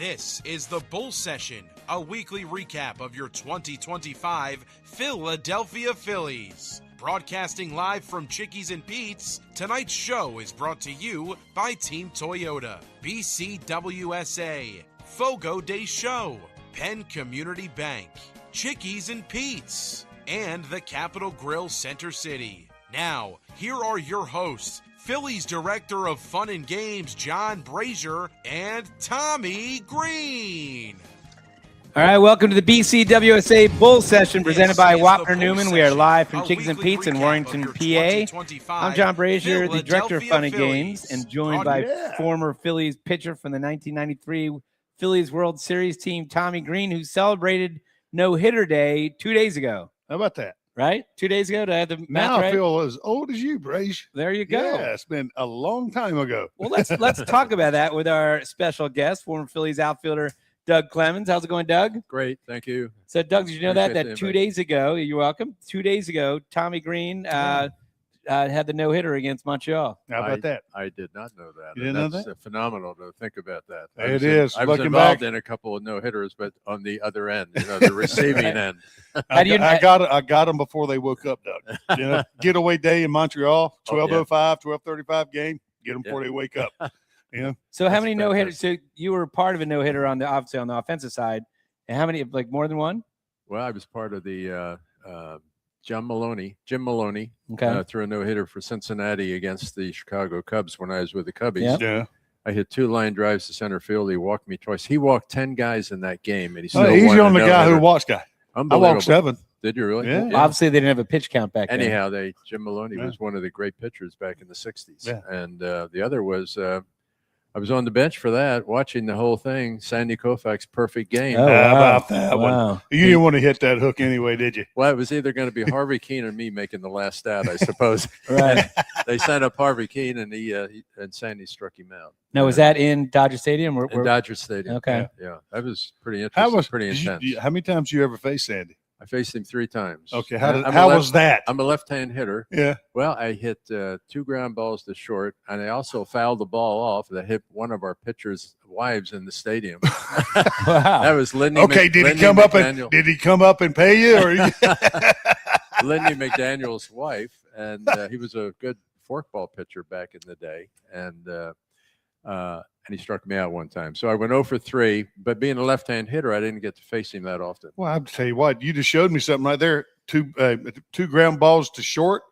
This is the Bull Session, a weekly recap of your 2025 Philadelphia Phillies. Broadcasting live from Chickie's and Pete's, tonight's show is brought to you by Team Toyota, BCWSA, Fogo de Show, Penn Community Bank, Chickie's and Pete's, and the Capitol Grill Center City. Now, here are your hosts, Phillies Director of Fun and Games, John Brazer, and Tommy Greene. All right, welcome to the BCWSA Bull Session presented by Wapner Newman. We are live from Chickies and Pete's in Warrington, PA. I'm John Brazer, the Director of Fun and Games, and joined by former Phillies pitcher from the 1993 Phillies World Series team, Tommy Greene, who celebrated No-Hitter Day 2 days ago. How about that? Right? 2 days ago to have the match, now I right? feel as old as you, Braze. There you go. Yeah, it's been a long time ago. Well, let's talk about that with our special guest, former Phillies outfielder Doug Clemens. How's it going, Doug? Great, thank you. So, Doug, did you know that 2 days ago, you're welcome, 2 days ago, Tommy Greene had the no-hitter against Montreal. How about that? I did not know that. You didn't know that? That's phenomenal to think about that. It is. I was Looking involved back in a couple of no-hitters, but on the other end, the receiving end. I got them before they woke up, Doug. Getaway day in Montreal, 12:05, 12:35 game. Get them before they wake up. So how many no-hitters? So you were part of a no-hitter obviously on the offensive side. And how many, like more than one? Well, I was part of the Jim Maloney threw a no-hitter for Cincinnati against the Chicago Cubs when I was with the Cubbies. Yep. Yeah. I hit 2 line drives to center field. He walked me twice. He walked 10 guys in that game, and he still Easy won on the a guy who no-hitter. walks guy. I walked 7. Did you really? Yeah. Well, obviously, they didn't have a pitch count back then. Anyhow, Jim Maloney was one of the great pitchers back in the 60s. Yeah. And the other was I was on the bench for that, watching the whole thing, Sandy Koufax's perfect game. Oh, How wow. about that one? Wow. You didn't want to hit that hook anyway, did you? Well, it was either going to be Harvey Keene or me making the last stat, I suppose. Right. They sent up Harvey Keene, and and Sandy struck him out. Now, was that in Dodger Stadium? In Dodger Stadium. Okay. Yeah, that was pretty interesting. Pretty intense. How many times did you ever face Sandy? I faced him 3 times. Okay. How was that? I'm a left-hand hitter. Yeah. Well, I hit 2 ground balls to short, and I also fouled the ball off that hit one of our pitchers' wives in the stadium. Wow. That was Lindy. Okay. Did he come up and pay you? Or Lindy McDaniel's wife, and he was a good forkball pitcher back in the day, and he struck me out one time. So I went 0 for 3, but being a left-hand hitter, I didn't get to face him that often. Well, I'll tell you what, you just showed me something right there. 2 ground balls to short.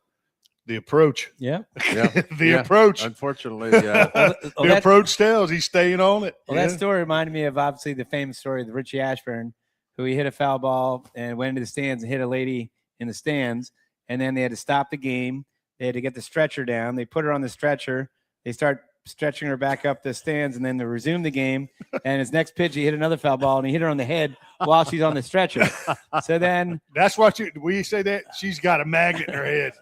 The approach. Yeah. The approach. Unfortunately, the approach tells he's staying on it. Well, that story reminded me of obviously the famous story of the Richie Ashburn, who he hit a foul ball and went into the stands and hit a lady in the stands. And then they had to stop the game. They had to get the stretcher down. They put her on the stretcher. They start stretching her back up the stands, and then they resume the game. And his next pitch, he hit another foul ball, and he hit her on the head while she's on the stretcher. So then that's what we say that she's got a magnet in her head.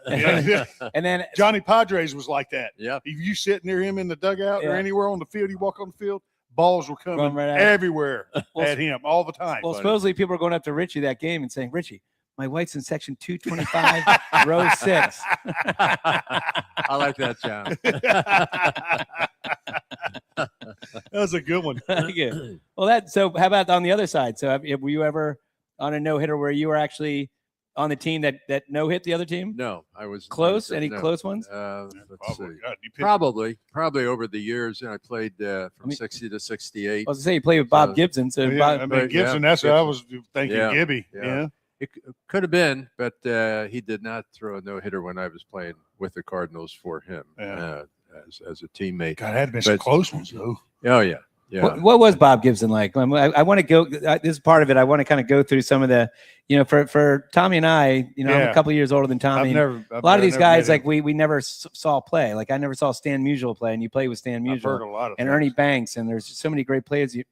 And then Johnny Padres was like that. Yeah. If you sit near him in the dugout or anywhere on the field, you walk on the field, balls were coming right everywhere at him all the time. Well, supposedly people are going up to Richie that game and saying, "Richie, my wife's in section 225, row 6. I like that, John. That was a good one. Good. Well, so how about on the other side? So were you ever on a no-hitter where you were actually on the team that no-hit the other team? No, I was close. Any close ones? Let's see. Probably over the years. I played from 60 to 68. I was going to say you played with Bob Gibson. So Gibson. That's what I was thinking. Gibby. Yeah. It could have been, but he did not throw a no-hitter when I was playing with the Cardinals for him as a teammate. God, had been some close ones, though. Oh, yeah. Yeah. What was Bob Gibson like? I want to go. This is part of it. I want to kind of go through some of the, for Tommy and I. I'm a couple of years older than Tommy. A lot of these guys, like we never saw play. Like I never saw Stan Musial play, and you play with Stan Musial. I've heard a lot of and things. Ernie Banks, and there's so many great players you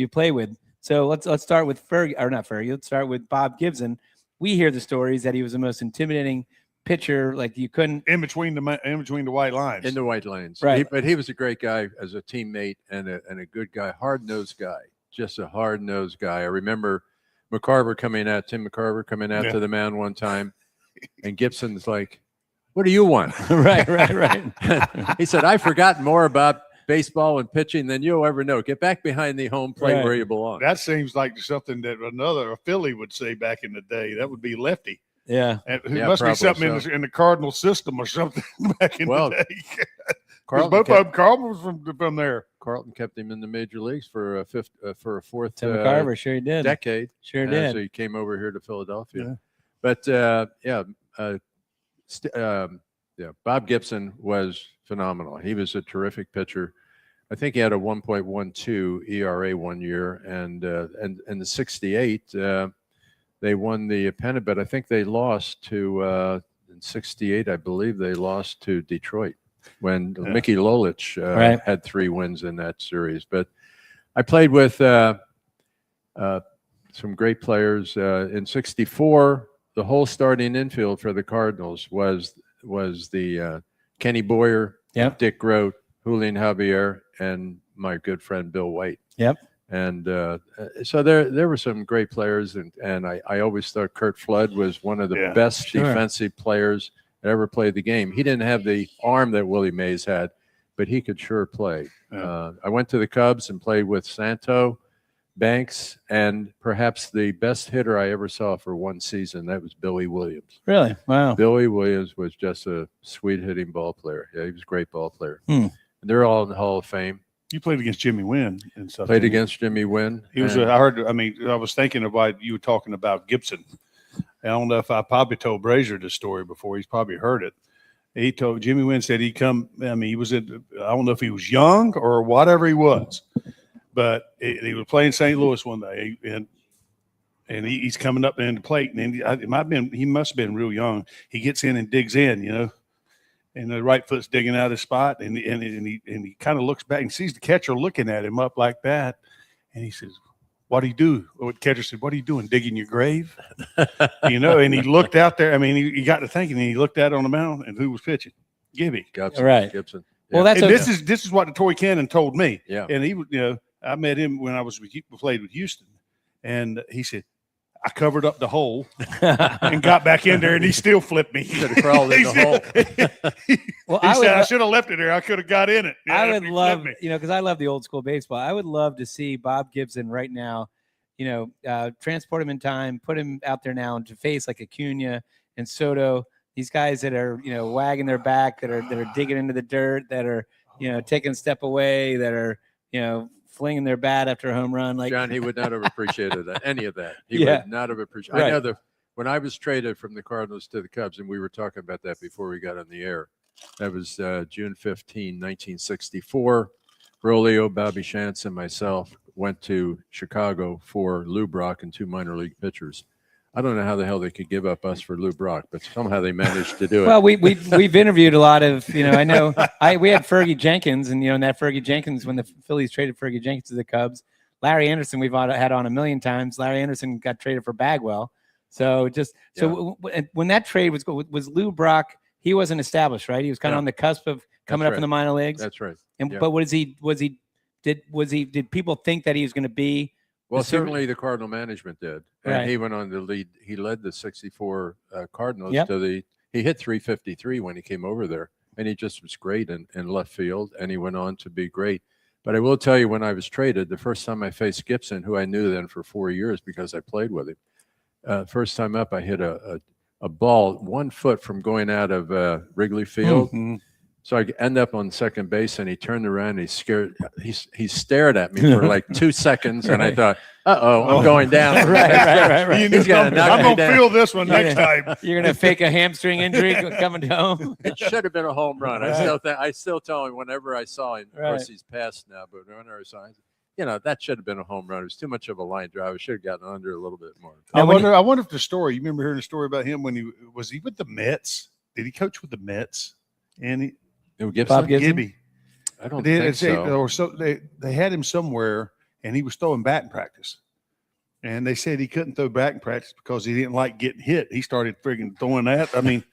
play with. So let's start with Fergie, or not Fergie. Let's start with Bob Gibson. We hear the stories that he was the most intimidating pitcher, like you couldn't in between the white lines. In the white lines, right? But he was a great guy as a teammate and a good guy, hard-nosed guy, just a hard-nosed guy. I remember Tim McCarver coming out to the mound one time, and Gibson's like, "What do you want?" right. He said, "I've forgotten more about baseball and pitching than you'll ever know. Get back behind the home plate Right. where you belong. That seems like something that a Philly would say back in the day. That would be lefty. Yeah. And it Yeah, must be probably something so. in the Cardinal system or something back in Well, the day. 'Cause Carlton both kept, of them, Carlton was from there. Carlton kept him in the major leagues for a fourth Tim McCarver sure did. decade. Sure did. So he came over here to Philadelphia. Yeah. But Bob Gibson was phenomenal. He was a terrific pitcher. I think he had a 1.12 ERA one year, and in the '68 they won the pennant, but I think they lost to in '68. I believe they lost to Detroit when Mickey Lolich had 3 wins in that series. But I played with some great players in '64. The whole starting infield for the Cardinals was the Kenny Boyer, Dick Grote, Julian Javier, and my good friend Bill White. Yep. And so there were some great players, and I always thought Curt Flood was one of the best defensive players that ever played the game. He didn't have the arm that Willie Mays had, but he could sure play. Yeah. I went to the Cubs and played with Santo, Banks, and perhaps the best hitter I ever saw for one season. That was Billy Williams. Really? Wow. Billy Williams was just a sweet hitting ball player. Yeah, he was a great ball player. And they're all in the Hall of Fame. You played against Jimmy Wynn and stuff. Played against Jimmy Wynn. He was. I was thinking about you were talking about Gibson. I don't know if I probably told Brazer this story before. He's probably heard it. He told Jimmy Wynn said he'd come. I mean, he was in. I don't know if he was young or whatever he was, but he was playing St. Louis one day, and he's coming up in the plate, and it might have been he must have been real young. He gets in and digs in, and the right foot's digging out of his spot, and he kind of looks back and sees the catcher looking at him up like that, and he says, "What do you do?" Well, the catcher said, "What are you doing? Digging your grave?" And he looked out there. I mean, he got to thinking, and he looked out on the mound, and who was pitching? Gibby. Gibson. Right. Gibson. Well, that's And this is what the Toy Cannon told me. Yeah. And he, I met him when I was played with Houston, and he said, I covered up the hole and got back in there, and he still flipped me. Should have crawled in the hole. Well, I should have left it there. I could have got in it. I would love, because I love the old school baseball. I would love to see Bob Gibson right now, transport him in time, put him out there now to face like Acuna and Soto, these guys that are, wagging their back, that are digging into the dirt, that are, taking a step away, that are, flinging their bat after a home run. Like John, he would not have appreciated any of that. He would not have appreciated. Right. I know when I was traded from the Cardinals to the Cubs, and we were talking about that before we got on the air. That was June 15, 1964. Rolio, Bobby Shantz, and myself went to Chicago for Lou Brock and 2 minor league pitchers. I don't know how the hell they could give up us for Lou Brock, but somehow they managed to do it. Well, we've interviewed a lot of, I know we had Fergie Jenkins, and and that Fergie Jenkins, when the Phillies traded Fergie Jenkins to the Cubs, Larry Anderson we've had on a million times. Larry Anderson got traded for Bagwell. So when that trade was Lou Brock, he wasn't established, right? He was kind of on the cusp of coming up in the minor leagues. That's right. And but did people think that he was going to be? Well, certainly the Cardinal management did, and Right. he went on to lead. He led the '64 Cardinals Yep. to he hit 353 when he came over there, and he just was great in left field, and he went on to be great. But I will tell you, when I was traded, the first time I faced Gibson, who I knew then for 4 years because I played with him, first time up, I hit a ball 1 foot from going out of Wrigley Field. Mm-hmm. So I end up on second base, and he turned around. And he stared at me for like 2 seconds, and I thought, I'm going down. Right. He's gonna knock I'm me going to down. feel this one next time. You're going to fake a hamstring injury coming home. It should have been a home run. I still tell him whenever I saw him. Of course, he's passed now, but whenever I saw him, that should have been a home run. It was too much of a line drive. I should have gotten under a little bit more. I wonder if the story. You remember hearing a story about him when he was with the Mets? Did he coach with the Mets? And Bob Gibson? Gibby. I don't think so. Or so they had him somewhere, and he was throwing batting practice. And they said he couldn't throw batting practice because he didn't like getting hit. He started friggin' throwing that. I mean,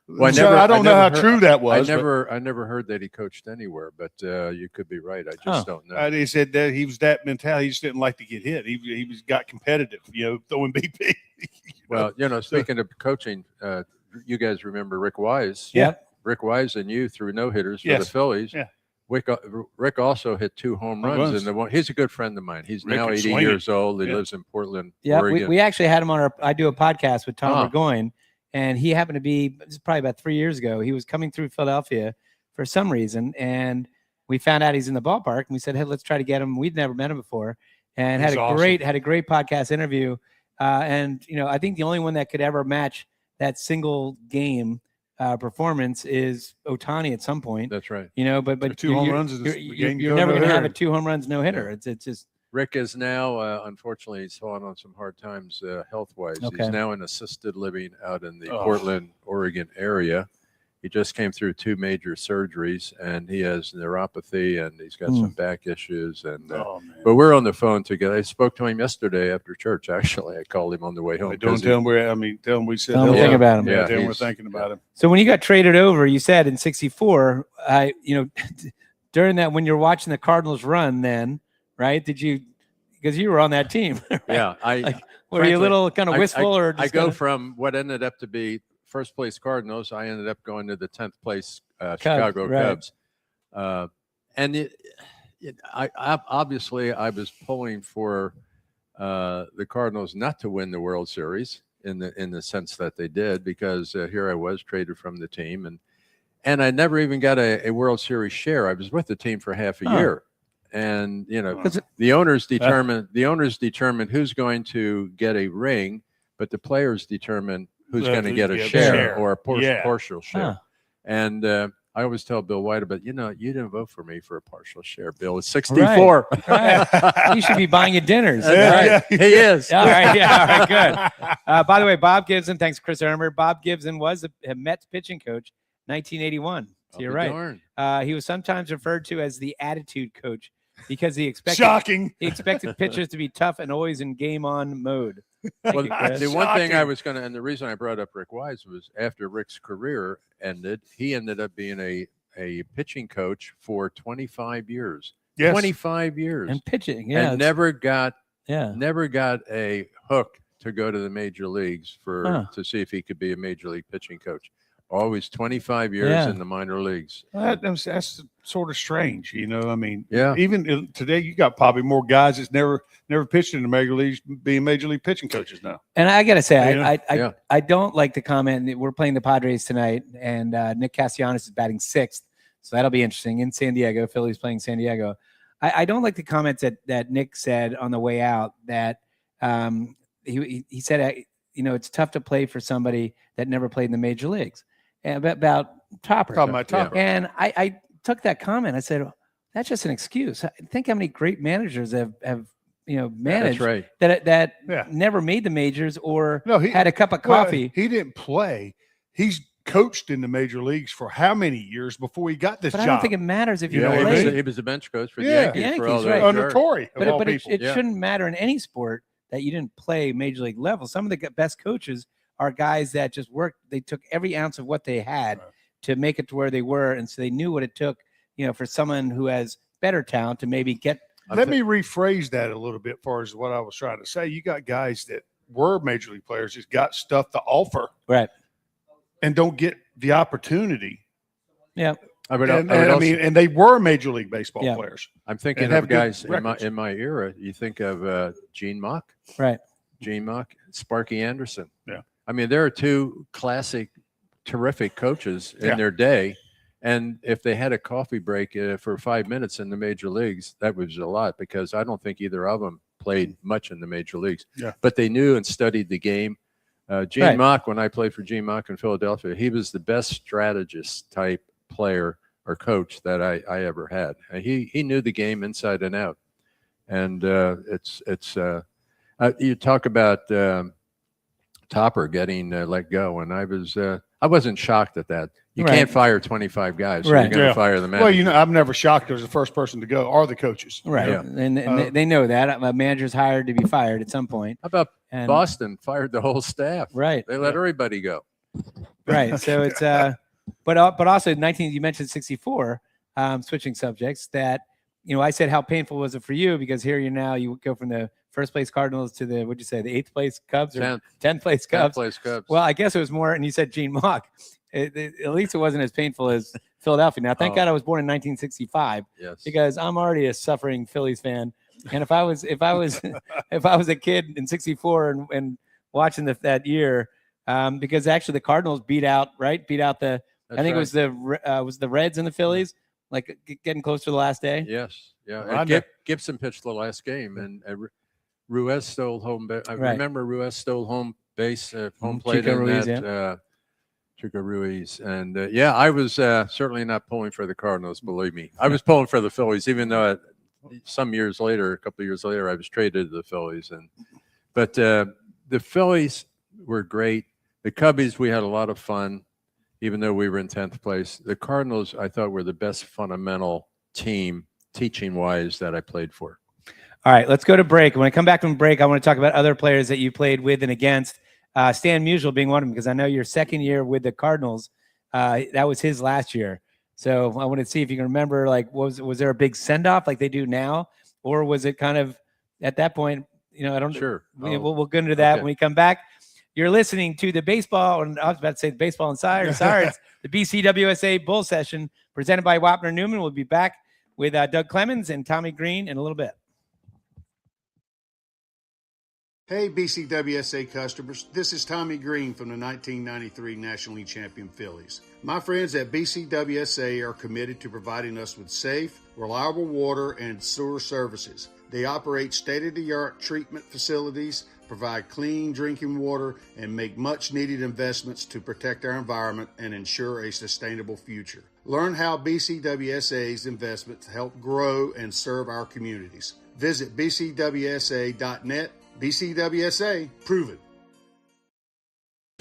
Well, I don't know how true that was. I never heard that he coached anywhere, but you could be right. I just don't know. He said that he was that mentality. He just didn't like to get hit. He got competitive, throwing BP. Well, speaking of coaching, you guys remember Rick Wise? Yep. Rick Wise and you threw no hitters for the Phillies. Yeah. Rick also hit 2 home runs in the one. He's a good friend of mine. He's Rick now 80 swing years old. He lives in Portland, Yeah, Oregon. we actually had him on I do a podcast with Tom Burgoyne, and he happened to be, this is probably about 3 years ago. He was coming through Philadelphia for some reason, and we found out he's in the ballpark, and we said, hey, let's try to get him. We'd never met him before, and had a great podcast interview. And I think the only one that could ever match that single game performance is Ohtani at some point. That's right. But 2 home runs in this game. You're never going to have a 2 home runs no hitter. It's just. Rick is now, unfortunately, he's fallen on some hard times health-wise. Okay. He's now in assisted living out in the Portland, Oregon area. He just came through 2 major surgeries, and he has neuropathy, and he's got some back issues. And but we're on the phone together. I spoke to him yesterday after church. Actually, I called him on the way home. Don't tell him we said think about him. Yeah, tell him we're thinking about him. So when you got traded over, you said in '64, during that when you're watching the Cardinals run, then right? Did you? Because you were on that team. Right? Yeah, were you a little kind of wistful, or just I go from what ended up to be first place Cardinals, I ended up going to the 10th place Chicago Cubs. Obviously I was pulling for the Cardinals not to win the World Series in the sense that they did, because here I was traded from the team, and I never even got a World Series share. I was with the team for half a year. And the owners determine who's going to get a ring, but the players determine who's going to get a share or a partial share. And I always tell Bill White about, you didn't vote for me for a partial share, Bill. It's 64. Right. You should be buying you dinners. Right. He is. All right. Yeah. All right. Good. By the way, Bob Gibson, thanks, Chris Ermer. Bob Gibson was a Mets pitching coach, 1981. So you're right. He was sometimes referred to as the attitude coach because he expected pitchers to be tough and always in game on mode. Well, the one thing I was going to, and the reason I brought up Rick Wise was after Rick's career ended, he ended up being a pitching coach for 25 years. Yes. 25 years. And pitching, and never got a hook to go to the major leagues to see if he could be a major league pitching coach. Always 25 years in the minor leagues. That's sort of strange, I mean, even today you got probably more guys that's never pitched in the major leagues being major league pitching coaches now. And I got to say, I don't like the comment that we're playing the Padres tonight, and Nick Castellanos is batting 6th, so that'll be interesting in San Diego. Phillies playing San Diego. I don't like the comments that Nick said on the way out that he said, it's tough to play for somebody that never played in the major leagues. About Topper. And I took that comment. I said, that's just an excuse. Think how many great managers have managed that never made the majors or had a cup of coffee. Well, he didn't play. He's coached in the major leagues for how many years before he got this job? I don't think it matters if you played. He was a bench coach for the Yankees for all that. Under Torrey. But it shouldn't matter in any sport that you didn't play major league level. Some of the best coaches are guys that just worked. They took every ounce of what they had to make it to where they were. And so they knew what it took, for someone who has better talent to maybe get. Let me rephrase that a little bit as far as what I was trying to say. You got guys that were major league players, just got stuff to offer. Right. And don't get the opportunity. Yeah. And they were major league baseball players. I'm thinking of guys in my era. You think of Gene Mock. Right. Gene Mock, Sparky Anderson. Yeah. I mean, there are 2 classic, terrific coaches in their day. And if they had a coffee break for 5 minutes in the major leagues, that was a lot, because I don't think either of them played much in the major leagues. Yeah. But they knew and studied the game. Gene Mock, when I played for Gene Mock in Philadelphia, he was the best strategist type player or coach that I ever had. He knew the game inside and out. And you talk about Topper getting let go, and I wasn't shocked at that. You can't fire 25 guys, so you're going to fire the manager. Well, I'm never shocked there's the first person to go or the coaches. Right, and they know that. A manager's hired to be fired at some point. How about Boston fired the whole staff? Right. They let everybody go. Right, so it's but also 19, you mentioned 64, switching subjects, that, I said how painful was it for you, because here you go from the first place Cardinals to the, what'd you say, the 8th place Cubs or 10th place Cubs? 10th place Cubs. Well, I guess it was more, and you said Gene Mock. At least it wasn't as painful as Philadelphia. Now, thank God I was born in 1965. Yes. Because I'm already a suffering Phillies fan. And if I was a kid in '64 and watching that year, because actually the Cardinals beat out the I think it was the Reds and the Phillies, like getting close to the last day. Yes, yeah. And Gibson pitched the last game, and Ruiz stole home base. I remember Ruiz stole home base, home plate Chico in Ruiz, that. Chico Ruiz, and I was certainly not pulling for the Cardinals. Believe me, I was pulling for the Phillies, even though some years later, a couple of years later, I was traded to the Phillies. But the Phillies were great. The Cubbies, we had a lot of fun, even though we were in 10th place. The Cardinals, I thought, were the best fundamental team, teaching-wise, that I played for. All right, let's go to break. When I come back from break, I want to talk about other players that you played with and against. Stan Musial being one of them, because I know your second year with the Cardinals, that was his last year. So I want to see if you can remember, like, was there a big send-off like they do now? Or was it kind of, at that point, I don't know. Sure. We'll get into that when we come back. You're listening to the baseball, and I was about to say the baseball insider. Sorry, it's the BCWSA Bull Session presented by Wapner Newman. We'll be back with Doug Clemens and Tommy Greene in a little bit. Hey, BCWSA customers. This is Tommy Greene from the 1993 National League champion Phillies. My friends at BCWSA are committed to providing us with safe, reliable water and sewer services. They operate state-of-the-art treatment facilities, provide clean drinking water, and make much-needed investments to protect our environment and ensure a sustainable future. Learn how BCWSA's investments help grow and serve our communities. Visit bcwsa.net. BCWSA, prove it.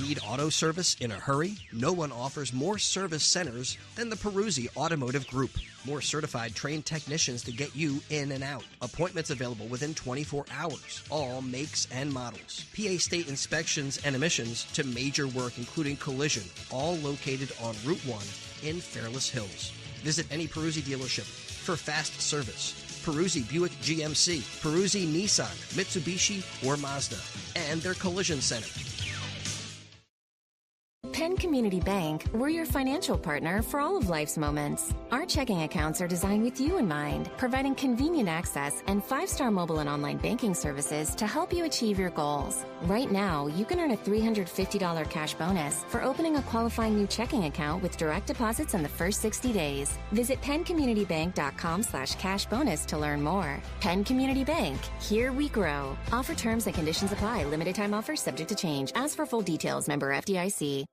Need auto service in a hurry? No one offers more service centers than the Peruzzi Automotive Group. More certified trained technicians to get you in and out. Appointments available within 24 hours. All makes and models. PA state inspections and emissions to major work including collision. All located on Route 1 in Fairless Hills. Visit any Peruzzi dealership for fast service. Peruzzi Buick GMC, Peruzzi Nissan, Mitsubishi, or Mazda, and their collision center. Penn Community Bank, we're your financial partner for all of life's moments. Our checking accounts are designed with you in mind, providing convenient access and 5-star mobile and online banking services to help you achieve your goals. Right now, you can earn a $350 cash bonus for opening a qualifying new checking account with direct deposits in the first 60 days. Visit PennCommunityBank.com/cash bonus to learn more. Penn Community Bank, here we grow. Offer terms and conditions apply. Limited time offers subject to change. Ask for full details. Member FDIC.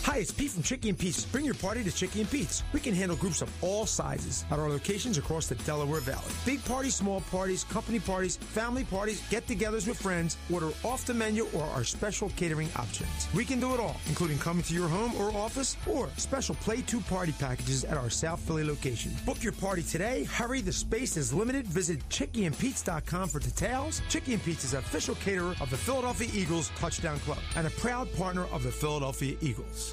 Hi, it's Pete from Chickie and Pete's. Bring your party to Chickie and Pete's. We can handle groups of all sizes at our locations across the Delaware Valley. Big parties, small parties, company parties, family parties, get-togethers with friends. Order off the menu or our special catering options. We can do it all, including coming to your home or office or special Play 2 party packages at our South Philly location. Book your party today. Hurry, the space is limited. Visit chickieandpete's.com for details. Chickie and Pete's is official caterer of the Philadelphia Eagles Touchdown Club and a proud partner of the Philadelphia Eagles.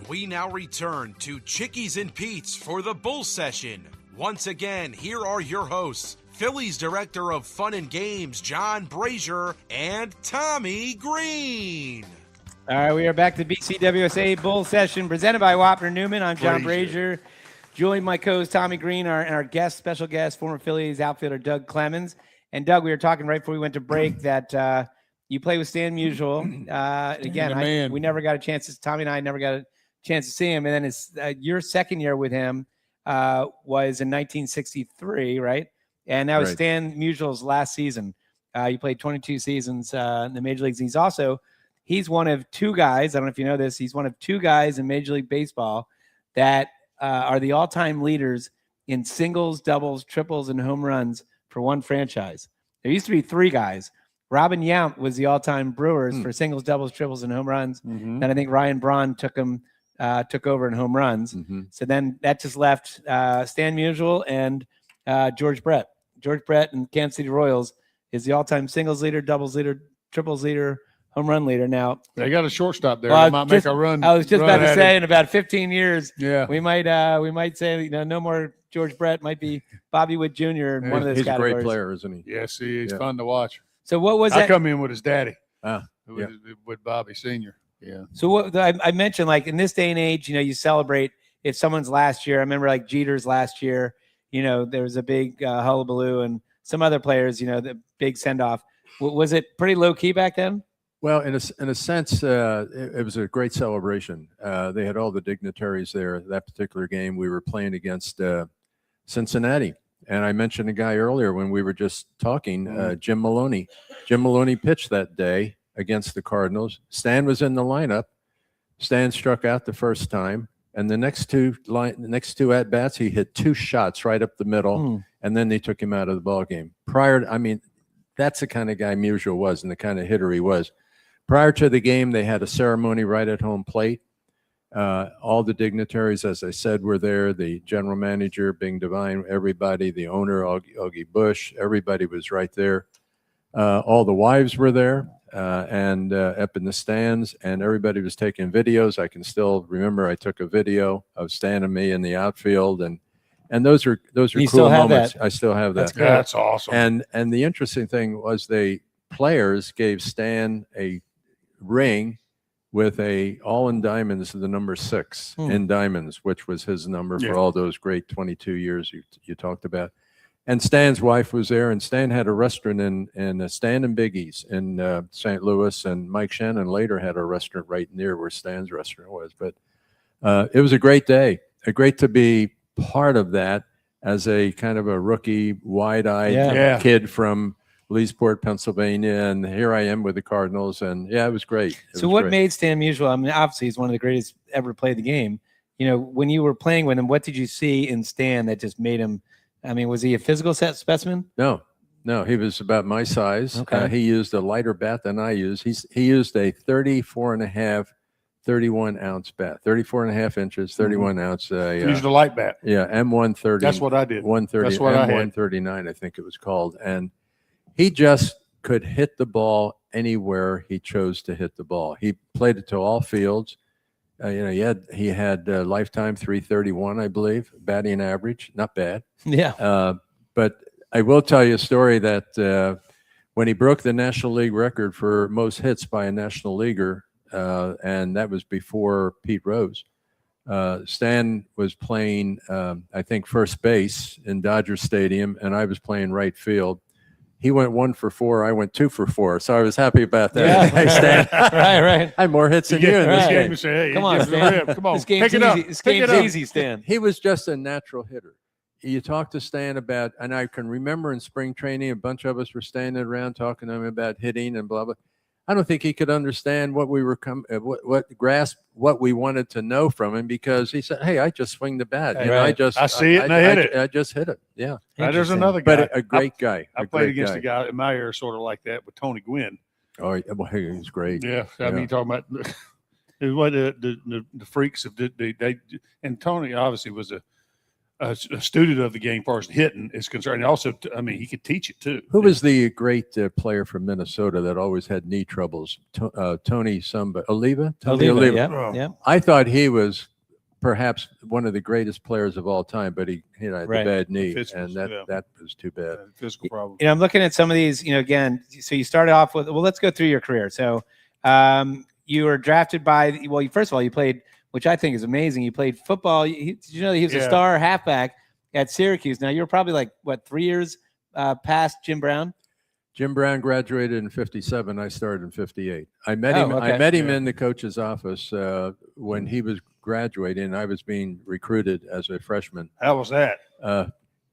We now return to Chickies and Pete's for the Bull Session. Once again, here are your hosts, Phillies Director of Fun and Games, John Brazer, and Tommy Greene. All right, we are back to BCWSA Bull Session presented by Wapner Newman. I'm John Brazer. Joined my co-host Tommy Greene, and our guest, special guest, former Phillies outfielder Doug Clemens. And Doug, we were talking right before we went to break that you play with Stan Musial. Again, we never got a chance to, Tommy and I never got a chance to see him. And then his your second year with him was in 1963, right? And that was Stan Musial's last season. You played 22 seasons in the major leagues. And he's one of two guys, I don't know if you know this, he's one of two guys in Major League Baseball that are the all-time leaders in singles, doubles, triples, and home runs for one franchise. There used to be three guys. Robin Yount was the all-time Brewers for singles, doubles, triples, and home runs. Then I think Ryan Braun took over in home runs. So then that just left Stan Musial and George Brett. George Brett in Kansas City Royals is the all-time singles leader, doubles leader, triples leader, home run leader. Now they got a shortstop there. They might make a run. I was just about to say in about 15 years, we might say no more George Brett. Might be Bobby Witt Jr. in one of those categories. He's a great player, isn't he? Yes, he's fun to watch. So what was I that? come in with his daddy, with Bobby Sr. Yeah. So what I mentioned, like in this day and age, you celebrate if someone's last year. I remember like Jeter's last year. There was a big hullabaloo, and some other players, the big send off. Was it pretty low key back then? Well, in a sense, it was a great celebration. They had all the dignitaries there. That particular game, we were playing against Cincinnati, and I mentioned a guy earlier when we were just talking, Jim Maloney. Jim Maloney pitched that day against the Cardinals. Stan was in the lineup. Stan struck out the first time, and the next two at bats, he hit 2 shots right up the middle, and then they took him out of the ball game. That's the kind of guy Musial was, and the kind of hitter he was. Prior to the game, they had a ceremony right at home plate. All the dignitaries, as I said, were there. The general manager, Bing Devine, everybody, the owner, Augie Bush, everybody was right there. All the wives were there and up in the stands, and everybody was taking videos. I can still remember I took a video of Stan and me in the outfield, and those are cool moments. I still have that. That's awesome. And the interesting thing was the players gave Stan a ring with all in diamonds, the number 6 in diamonds, which was his number for all those great 22 years you talked about. And Stan's wife was there, and Stan had a restaurant in Stan and Biggie's in St. Louis, and Mike Shannon later had a restaurant right near where Stan's restaurant was. But it was a great day, great to be part of that as a kind of a rookie, wide-eyed kid from Leesport, Pennsylvania, and here I am with the Cardinals, and it was great. What made Stan Musial? I mean, obviously he's one of the greatest ever played the game. When you were playing with him, what did you see in Stan that just made him? I mean, was he a physical specimen? No, he was about my size. Okay. He used a lighter bat than I use. He used a 34.5, 31-ounce bat, 34.5 inches, 31 ounce. Used a light bat. Yeah, M130. That's what I did. 130. That's what I had. M139, I think it was called, and he just could hit the ball anywhere he chose to hit the ball. He played it to all fields. He had lifetime 331, I believe, batting average, not bad. Yeah. But I will tell you a story that when he broke the National League record for most hits by a National Leaguer, and that was before Pete Rose, Stan was playing, I think, first base in Dodger Stadium, and I was playing right field. He went 1 for 4. I went 2 for 4. So I was happy about that. Yeah. Hey, Stan. Right. I had more hits than you in this game. Say, hey, Come on, Stan. Come on, This game's pick it up. easy. This game's easy, Stan. He was just a natural hitter. You talk to Stan about, and I can remember in spring training, a bunch of us were standing around talking to him about hitting and blah, blah. I don't think he could understand what we were grasp what we wanted to know from him, because he said, "Hey, I just swing the bat. I see it and I hit it. I just hit it." Yeah. There's another guy, but a great guy. I played against a guy in my era, sort of like that, with Tony Gwynn. Oh, well, he was great. Yeah, I mean, talking about the freaks of they and Tony obviously was a student of the game as far as hitting is concerned. And also, I mean, he could teach it too. Who was the great player from Minnesota that always had knee troubles? Tony Oliva? Tony Oliva. Yeah. I thought he was perhaps one of the greatest players of all time, but he had a bad knee, and that was too bad. Physical problem. I'm looking at some of these, again, so you started off with, let's go through your career. So you were drafted by, first of all, you played, which I think is amazing. You played football. Did you know that he was a star halfback at Syracuse? Now, you were probably 3 years past Jim Brown? Jim Brown graduated in 57. I started in 58. I met him. Okay. I met him in the coach's office when he was graduating. I was being recruited as a freshman. How was that?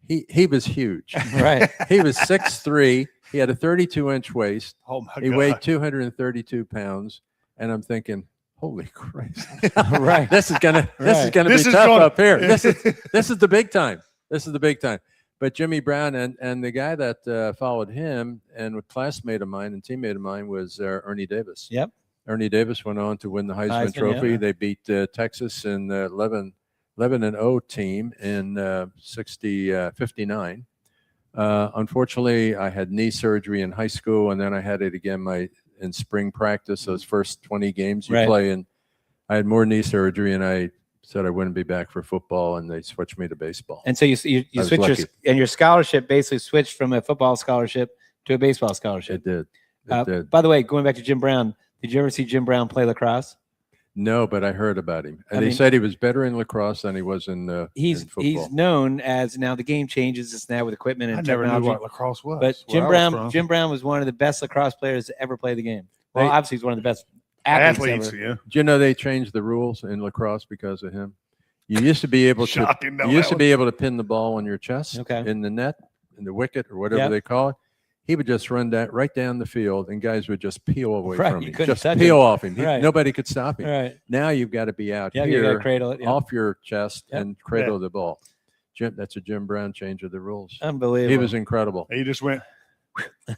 He was huge. Right. He was 6'3". He had a 32-inch waist. Oh, my God. He weighed 232 pounds. And I'm thinking, holy Christ! Right, this is gonna be tough up here. This is the big time. This is the big time. But Jimmy Brown and the guy that followed him and a classmate of mine and teammate of mine was Ernie Davis. Yep. Ernie Davis went on to win the Heisman Trophy. Yeah. They beat Texas in the 11-0 team in 59. Unfortunately, I had knee surgery in high school, and then I had it again in spring practice, those first 20 games you play. And I had more knee surgery, and I said I wouldn't be back for football, and they switched me to baseball. And so you switched your scholarship basically switched from a football scholarship to a baseball scholarship. It did. By the way, going back to Jim Brown, Did you ever see Jim Brown play lacrosse? No, but I heard about him, and I they mean, said he was better in lacrosse than he was in football. He's known as, now the game changes. It's now with equipment and I never technology. knew what lacrosse was. But where Jim Brown was one of the best lacrosse players to ever play the game. Well, obviously he's one of the best athletes ever. Yeah. Do you know they changed the rules in lacrosse because of him? You used to be able to pin the ball on your chest in the net, in the wicket, or whatever they call it. He would just run that right down the field, and guys would just peel away from him. Just peel off him. Nobody could stop him. Right. Now you've got to be out you here, gotta cradle it, off your chest, and cradle the ball. That's a Jim Brown change of the rules. Unbelievable. He was incredible. He just went.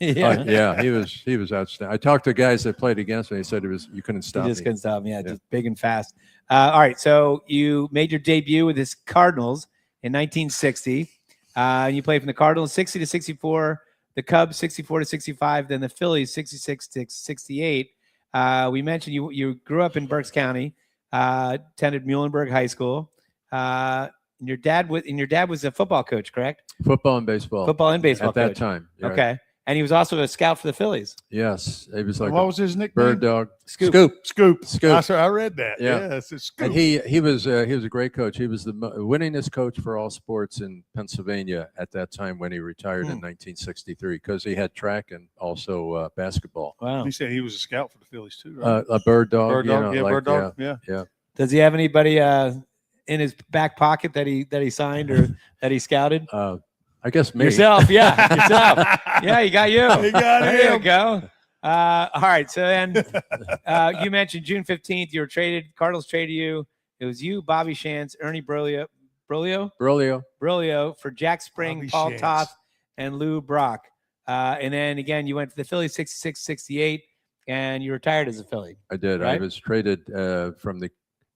He was outstanding. I talked to guys that played against him. They said you couldn't stop him. You just couldn't stop him. Yeah, just big and fast. All right, so you made your debut with the Cardinals in 1960. You played from the Cardinals 60 to 64. The Cubs 64 to 65, then the Phillies 66 to 68. We mentioned you grew up in Berks County, attended Muhlenberg High School. And your dad was a football coach, correct? Football and baseball. Football and baseball at that time. Okay. Right. And he was also a scout for the Phillies. Yes, he was like what was his nickname? Bird dog. Scoop. I read that. Yeah. Yes, it's Scoop. And he was a great coach. He was the winningest coach for all sports in Pennsylvania at that time when he retired in 1963, because he had track and also basketball. Wow. He said he was a scout for the Phillies too, right? A bird dog. Bird dog. Yeah. Does he have anybody in his back pocket that he signed or that he scouted? I guess me. Yourself. Yeah, he got you. He got him. There you go. All right. So then you mentioned June 15th, you were traded. Cardinals traded you. It was you, Bobby Shantz, Ernie Broglio for Jack Spring, Bobby Paul Shantz. Toth, and Lou Brock. And then again, you went to the Phillies 66-68, and you retired as a Philly. I did. Right? I was traded from the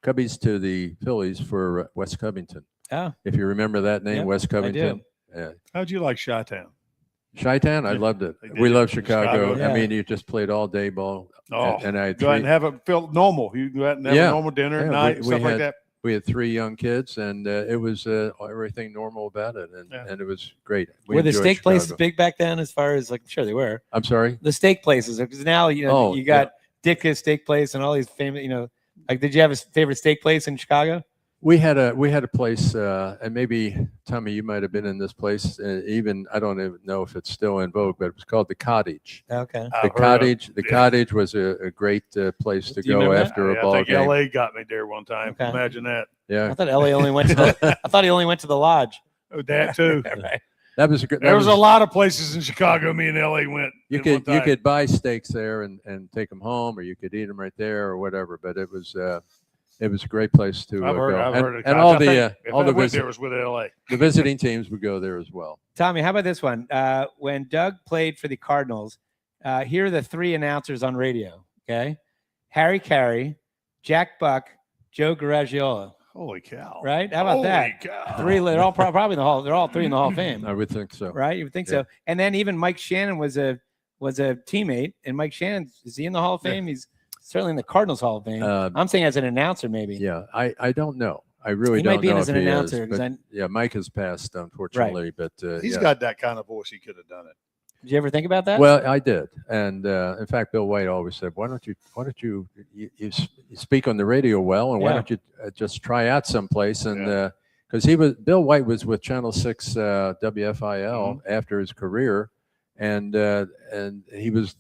Cubbies to the Phillies for West Covington. Oh. If you remember that name, Yep, West Covington. I do. Yeah. How'd you like Chi-Town? Chi-Town, I loved it. They did. We love Chicago. Yeah. I mean, you just played all day ball. Oh, and I had go out and have it feel normal. You go out and have a normal dinner at night, stuff like that. We had 3 young kids, and it was everything normal about it, and it was great. Were the steak Chicago. places big back then? As far as sure they were. I'm sorry. The steak places, because now you got Ditka's Steak Place and all these famous. Did you have a favorite steak place in Chicago? We had a place, and maybe Tommy, you might have been in this place. Even I don't even know if it's still in vogue, but it was called the Cottage. Okay. The Cottage was a great place to go after a ball I think game. LA got me there one time. Okay. Imagine that. Yeah, I thought LA only went to I thought he only went to the Lodge. Oh, that too. Right. that was a good. There was a lot of places in Chicago. Me and LA went. You could buy steaks there and take them home, or you could eat them right there, or whatever. But it was a great place to I've go. heard it. And all the there was with LA. The visiting teams would go there as well. Tommy, how about this one? When Doug played for the Cardinals, here are the 3 announcers on radio. Okay, Harry Carey, Jack Buck, Joe Garagiola. Holy cow! Right? How about that? Cow. 3. They're all probably in the hall. They're all 3 in the Hall of Fame. I would think so. Right? You would think Yeah. so. And then even Mike Shannon was a teammate. And Mike Shannon, is he in the Hall of Fame? He's certainly in the Cardinals Hall of Fame. I'm saying as an announcer, maybe. Yeah, I don't know. I really He don't might be know in as if an he announcer, is, 'cause but, yeah, Mike has passed, unfortunately. But He's got that kind of voice. He could have done it. Did you ever think about that? Well, I did, and in fact, Bill White always said, "Why don't you speak on the radio well, and why don't you just try out someplace?" And because Bill White was with Channel 6 WFIL after his career, and he was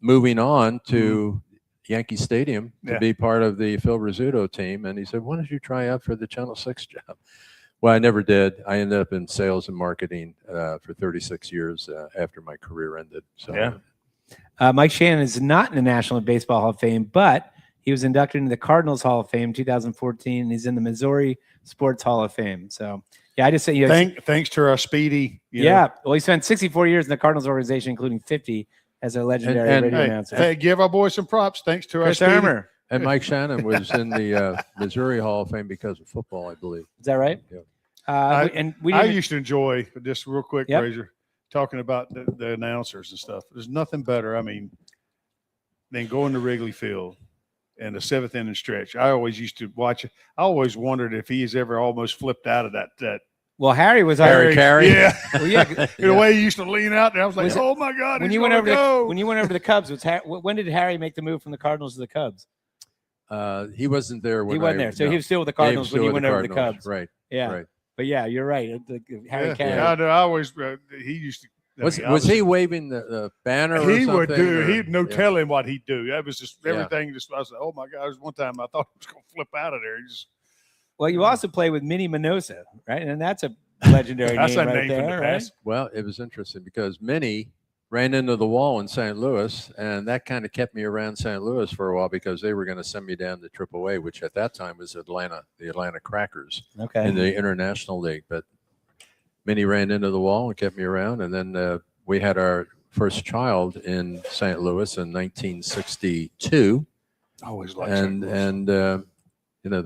moving on to Yankee Stadium to be part of the Phil Rizzuto team, and he said, "Why don't you try out for the Channel 6 job?" Well, I never did. I ended up in sales and marketing for 36 years after my career ended. So, Mike Shannon is not in the National Baseball Hall of Fame, but he was inducted into the Cardinals Hall of Fame 2014. And he's in the Missouri Sports Hall of Fame. So, I just say thanks to our Speedy. Well, he spent 64 years in the Cardinals organization, including 50 as a legendary radio announcer. Hey, give our boys some props. Thanks to Chris our Speedy. Armour. And Mike Shannon was in the Missouri Hall of Fame because of football, I believe. Is that right? Yeah. I used to enjoy, just real quick, Brazer, talking about the announcers and stuff. There's nothing better, than going to Wrigley Field and the 7th inning stretch. I always used to watch it. I always wondered if he's ever almost flipped out of that Well, Harry was Harry already. Carey. Yeah. Well, yeah. The way he used to lean out there, I was like, Was it- oh my God, When he's you went gonna over go. when you went over to the Cubs, when did Harry make the move from the Cardinals to the Cubs? He wasn't there. He wasn't there, so he was still with the Cardinals when you went over to the Cubs. Right. Yeah. Right. But yeah, you're right. Harry Carey. Yeah, I always he used to. Was he waving the banner? He or would something, do. or- He'd no yeah. telling what he'd do. That was just Yeah. everything. Just I said, oh my God! There was one time I thought he was going to flip out of there. He just Well, you also play with Minnie Minosa, right? And that's a legendary that's name a right name from there, the right? past. Well, it was interesting because Minnie ran into the wall in St. Louis, and that kind of kept me around St. Louis for a while because they were going to send me down to AAA, which at that time was the Atlanta Crackers Okay. in the International League. But Minnie ran into the wall and kept me around, and then we had our first child in St. Louis in 1962, Always liked and the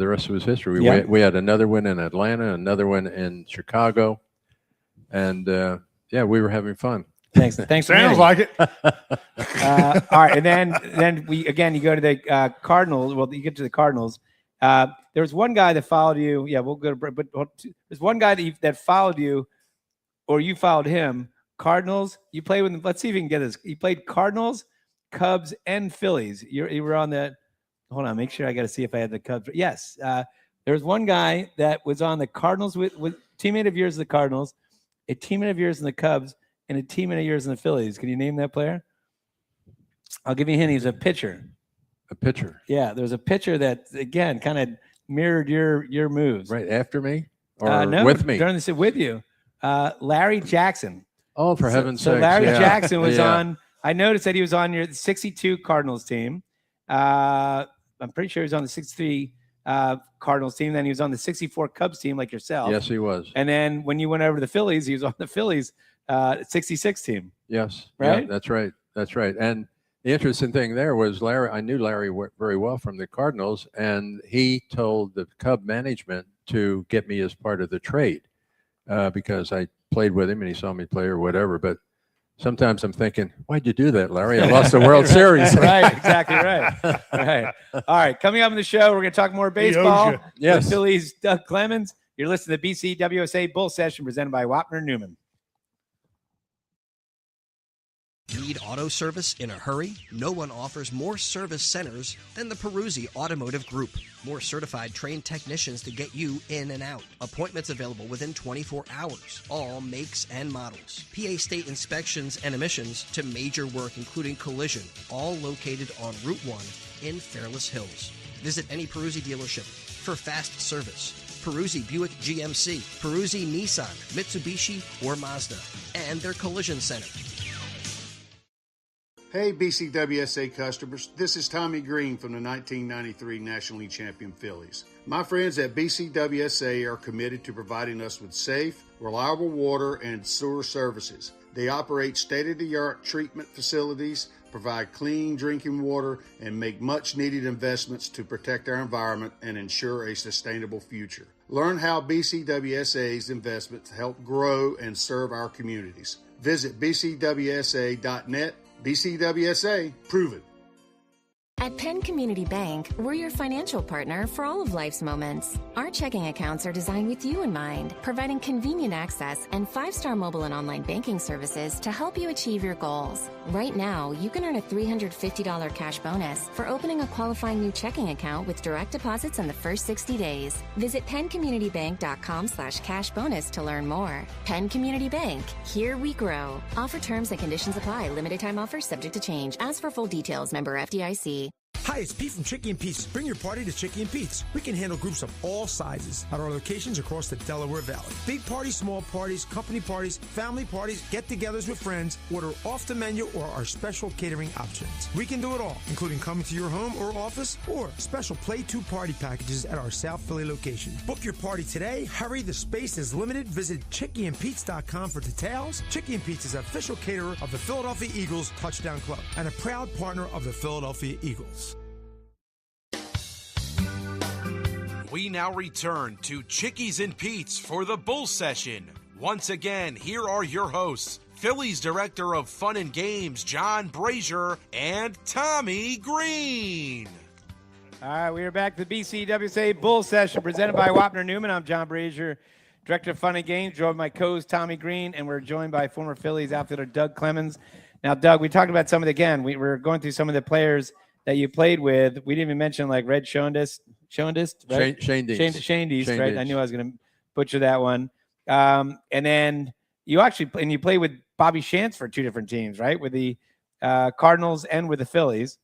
rest was history. Yeah. We had another one in Atlanta, another one in Chicago, and we were having fun. Thanks. Thanks. for Sounds Minnie. like it. All right, and then you go to the Cardinals. Well, you get to the Cardinals. There was one guy that followed you. Yeah, we'll go to break. But there's one guy that followed you, or you followed him. Cardinals. You played with. Let's see if we can get this. You played Cardinals, Cubs, and Phillies. You were on the. Hold on, make sure I got to see if I had the Cubs. Yes, there was one guy that was on the Cardinals with teammate of yours in the Cardinals, a teammate of yours in the Cubs, and a teammate of yours in the Phillies. Can you name that player? I'll give you a hint. He's a pitcher. A pitcher, Yeah, there was a pitcher that again kind of mirrored your moves. right after me or No, with me? during this with you, Larry Jackson. Oh, for heaven's So sake! Larry Jackson was Yeah. on. I noticed that he was on your 62 Cardinals team. I'm pretty sure he was on the 63 Cardinals team. Then he was on the 64 Cubs team, like yourself. Yes, he was. And then when you went over to the Phillies, he was on the Phillies 66 team. Yes, Right? Yeah, that's right. That's right. And the interesting thing there was Larry. I knew Larry very well from the Cardinals, and he told the Cub management to get me as part of the trade because I played with him and he saw me play or whatever. But sometimes I'm thinking, why'd you do that, Larry? I lost the World Series. Right, exactly right. Right. All right, coming up in the show, we're going to talk more baseball. you. Yes. With Phillies Doug Clemens. You're listening to BCWSA Bull Session presented by Wapner Newman. Need auto service in a hurry? No one offers more service centers than the Peruzzi Automotive Group. More certified trained technicians to get you in and out. Appointments available within 24 hours. All makes and models. PA state inspections and emissions to major work including collision. All located on Route 1 in Fairless Hills. Visit any Peruzzi dealership for fast service. Peruzzi Buick GMC, Peruzzi Nissan, Mitsubishi, or Mazda. And their collision center. Hey BCWSA customers, this is Tommy Greene from the 1993 National League champion Phillies. My friends at BCWSA are committed to providing us with safe, reliable water and sewer services. They operate state-of-the-art treatment facilities, provide clean drinking water, and make much-needed investments to protect our environment and ensure a sustainable future. Learn how BCWSA's investments help grow and serve our communities. Visit bcwsa.net. BCWSA, proven. At Penn Community Bank, we're your financial partner for all of life's moments. Our checking accounts are designed with you in mind, providing convenient access and 5-star mobile and online banking services to help you achieve your goals. Right now, you can earn a $350 cash bonus for opening a qualifying new checking account with direct deposits in the first 60 days. Visit PennCommunityBank.com/cash bonus to learn more. Penn Community Bank, here we grow. Offer terms and conditions apply. Limited time offers subject to change. Ask for full details. Member FDIC. Hi, it's Pete from Chickie and Pete's. Bring your party to Chickie and Pete's. We can handle groups of all sizes at our locations across the Delaware Valley. Big parties, small parties, company parties, family parties, get-togethers with friends. Order off the menu or our special catering options. We can do it all, including coming to your home or office or special Play 2 party packages at our South Philly location. Book your party today. Hurry, the space is limited. Visit ChickieandPete's.com for details. Chickie and Pete's is official caterer of the Philadelphia Eagles Touchdown Club and a proud partner of the Philadelphia Eagles. We now return to Chickies and Pete's for the Bull Session. Once again, here are your hosts, Phillies Director of Fun and Games, John Brazer, and Tommy Greene. All right, we are back to the BCWSA Bull Session presented by Wapner Newman. I'm John Brazer, Director of Fun and Games, joined by co-host Tommy Greene, and we're joined by former Phillies outfielder Doug Clemens. Now, Doug, we talked about some of the, again, we were going through some of the players that you played with. We didn't even mention like Red Schoendist, right? Shane Dees. Shane Dees, right? Dees. I knew I was going to butcher that one. And then you actually, and you played with Bobby Shantz for 2 different teams, right? With the Cardinals and with the Phillies.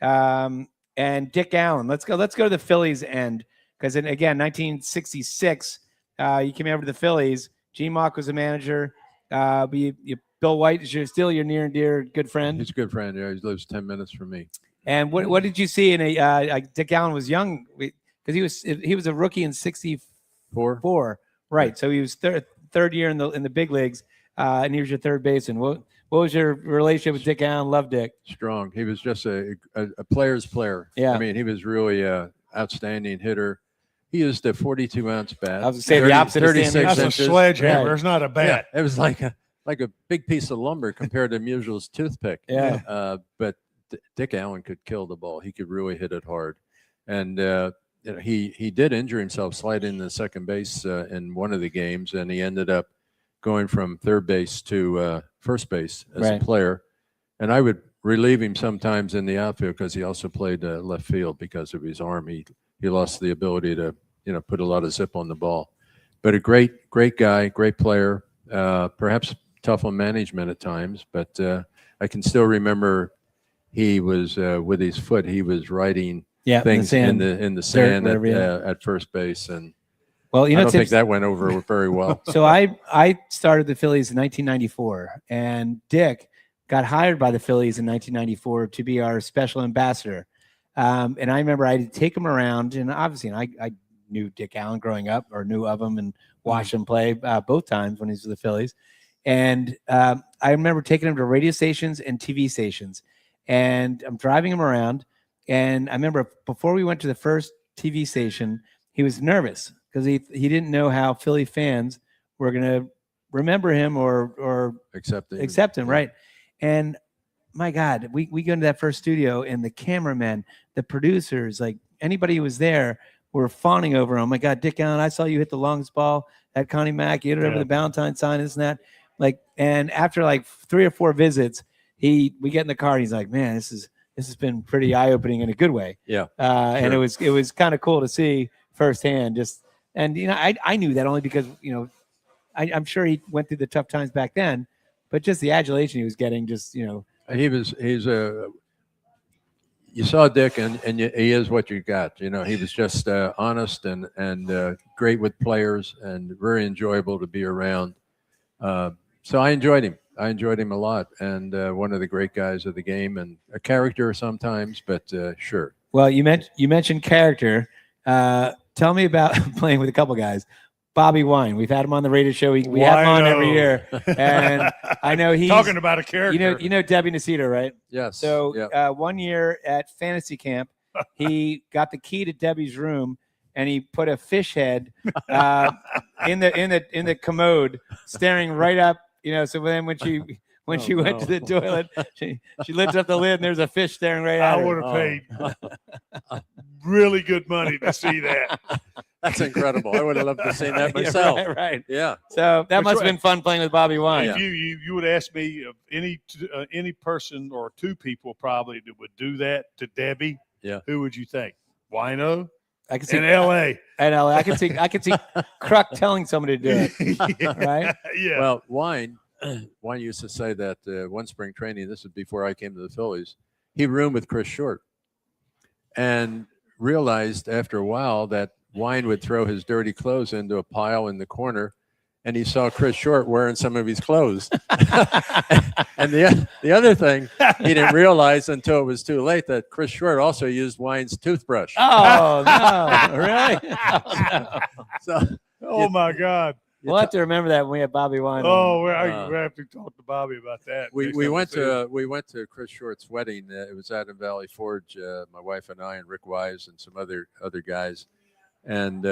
And Dick Allen. Let's go to the Phillies end, because again, 1966, you came over to the Phillies. Gene Mauch was the manager. Bill White is still your near and dear good friend. He's a good friend. Yeah, he lives 10 minutes from me. And what did you see in a Dick Allen was young, because he was a rookie in 64. Right. So he was third year in the big leagues, and he was your third baseman. What was your relationship with Dick Allen? Love Dick. Strong. He was just a player's player. Yeah. I mean, he was really a outstanding hitter. He used a 42-ounce bat. I was going to say the opposite. 36 That's inches. a sledgehammer. Right. It's not a bat. Yeah, it was like a big piece of lumber compared to Musial's toothpick. Yeah. But Dick Allen could kill the ball. He could really hit it hard. And he did injure himself sliding into second base in one of the games, and he ended up going from third base to first base as a player. And I would relieve him sometimes in the outfield because he also played left field because of his arm. He lost the ability to put a lot of zip on the ball. But a great guy, great player. Perhaps tough on management at times, but I can still remember he was with his foot. He was writing things in the sand at first base, and I don't think that went over very well. So I started the Phillies in 1994, and Dick got hired by the Phillies in 1994 to be our special ambassador. And I remember I'd take him around, and obviously I knew Dick Allen growing up, or knew of him and watched him play both times when he was with the Phillies. And I remember taking him to radio stations and TV stations, and I'm driving him around. And I remember before we went to the first TV station, he was nervous because he didn't know how Philly fans were going to remember him or accept him. Right. And my God, we go into that first studio, and the cameramen, the producers, like anybody who was there, were fawning over him. Oh my God, Dick Allen, I saw you hit the longest ball at Connie Mack. You hit it over the Valentine sign, this and that. Like, and after like 3 or 4 visits, we get in the car, and he's like, man, this has been pretty eye-opening in a good way. Yeah. And it was kind of cool to see firsthand. And I knew that only because I'm sure he went through the tough times back then, but just the adulation he was getting, you saw Dick, and he is what you got. He was just honest and great with players, and very enjoyable to be around. So I enjoyed him. I enjoyed him a lot, and one of the great guys of the game, and a character sometimes, but sure. Well, you mentioned character. Tell me about playing with a couple guys. Bobby Wine. We've had him on the radio show. We have him on every year, and I know he's talking about a character. You know Debbie Nacita, right? Yes. So one year at fantasy camp, he got the key to Debbie's room, and he put a fish head in the commode, staring right up. So then when she went to the toilet, she lifted up the lid, and there's a fish staring right at her. I would have paid really good money to see that. That's incredible. I would have loved to see that myself. Yeah, right. Yeah. So that must have been fun playing with Bobby Wine. If you would ask me of any person or 2 people probably that would do that to Debbie, who would you think? Wino? I can see in L.A. In L.A. I can see Kruk telling somebody to do it. Right? Yeah. Well, Wine used to say that one spring training, this was before I came to the Phillies, he roomed with Chris Short, and realized after a while that Wine would throw his dirty clothes into a pile in the corner, and he saw Chris Short wearing some of his clothes. And the other thing he didn't realize until it was too late, that Chris Short also used Wine's toothbrush. Oh, no. Really? Oh, no. My God. We'll have to remember that when we have Bobby Wine. Oh, we have to talk to Bobby about that. We went to Chris Short's wedding. It was out in Valley Forge. My wife and I, and Rick Wise, and some other guys, and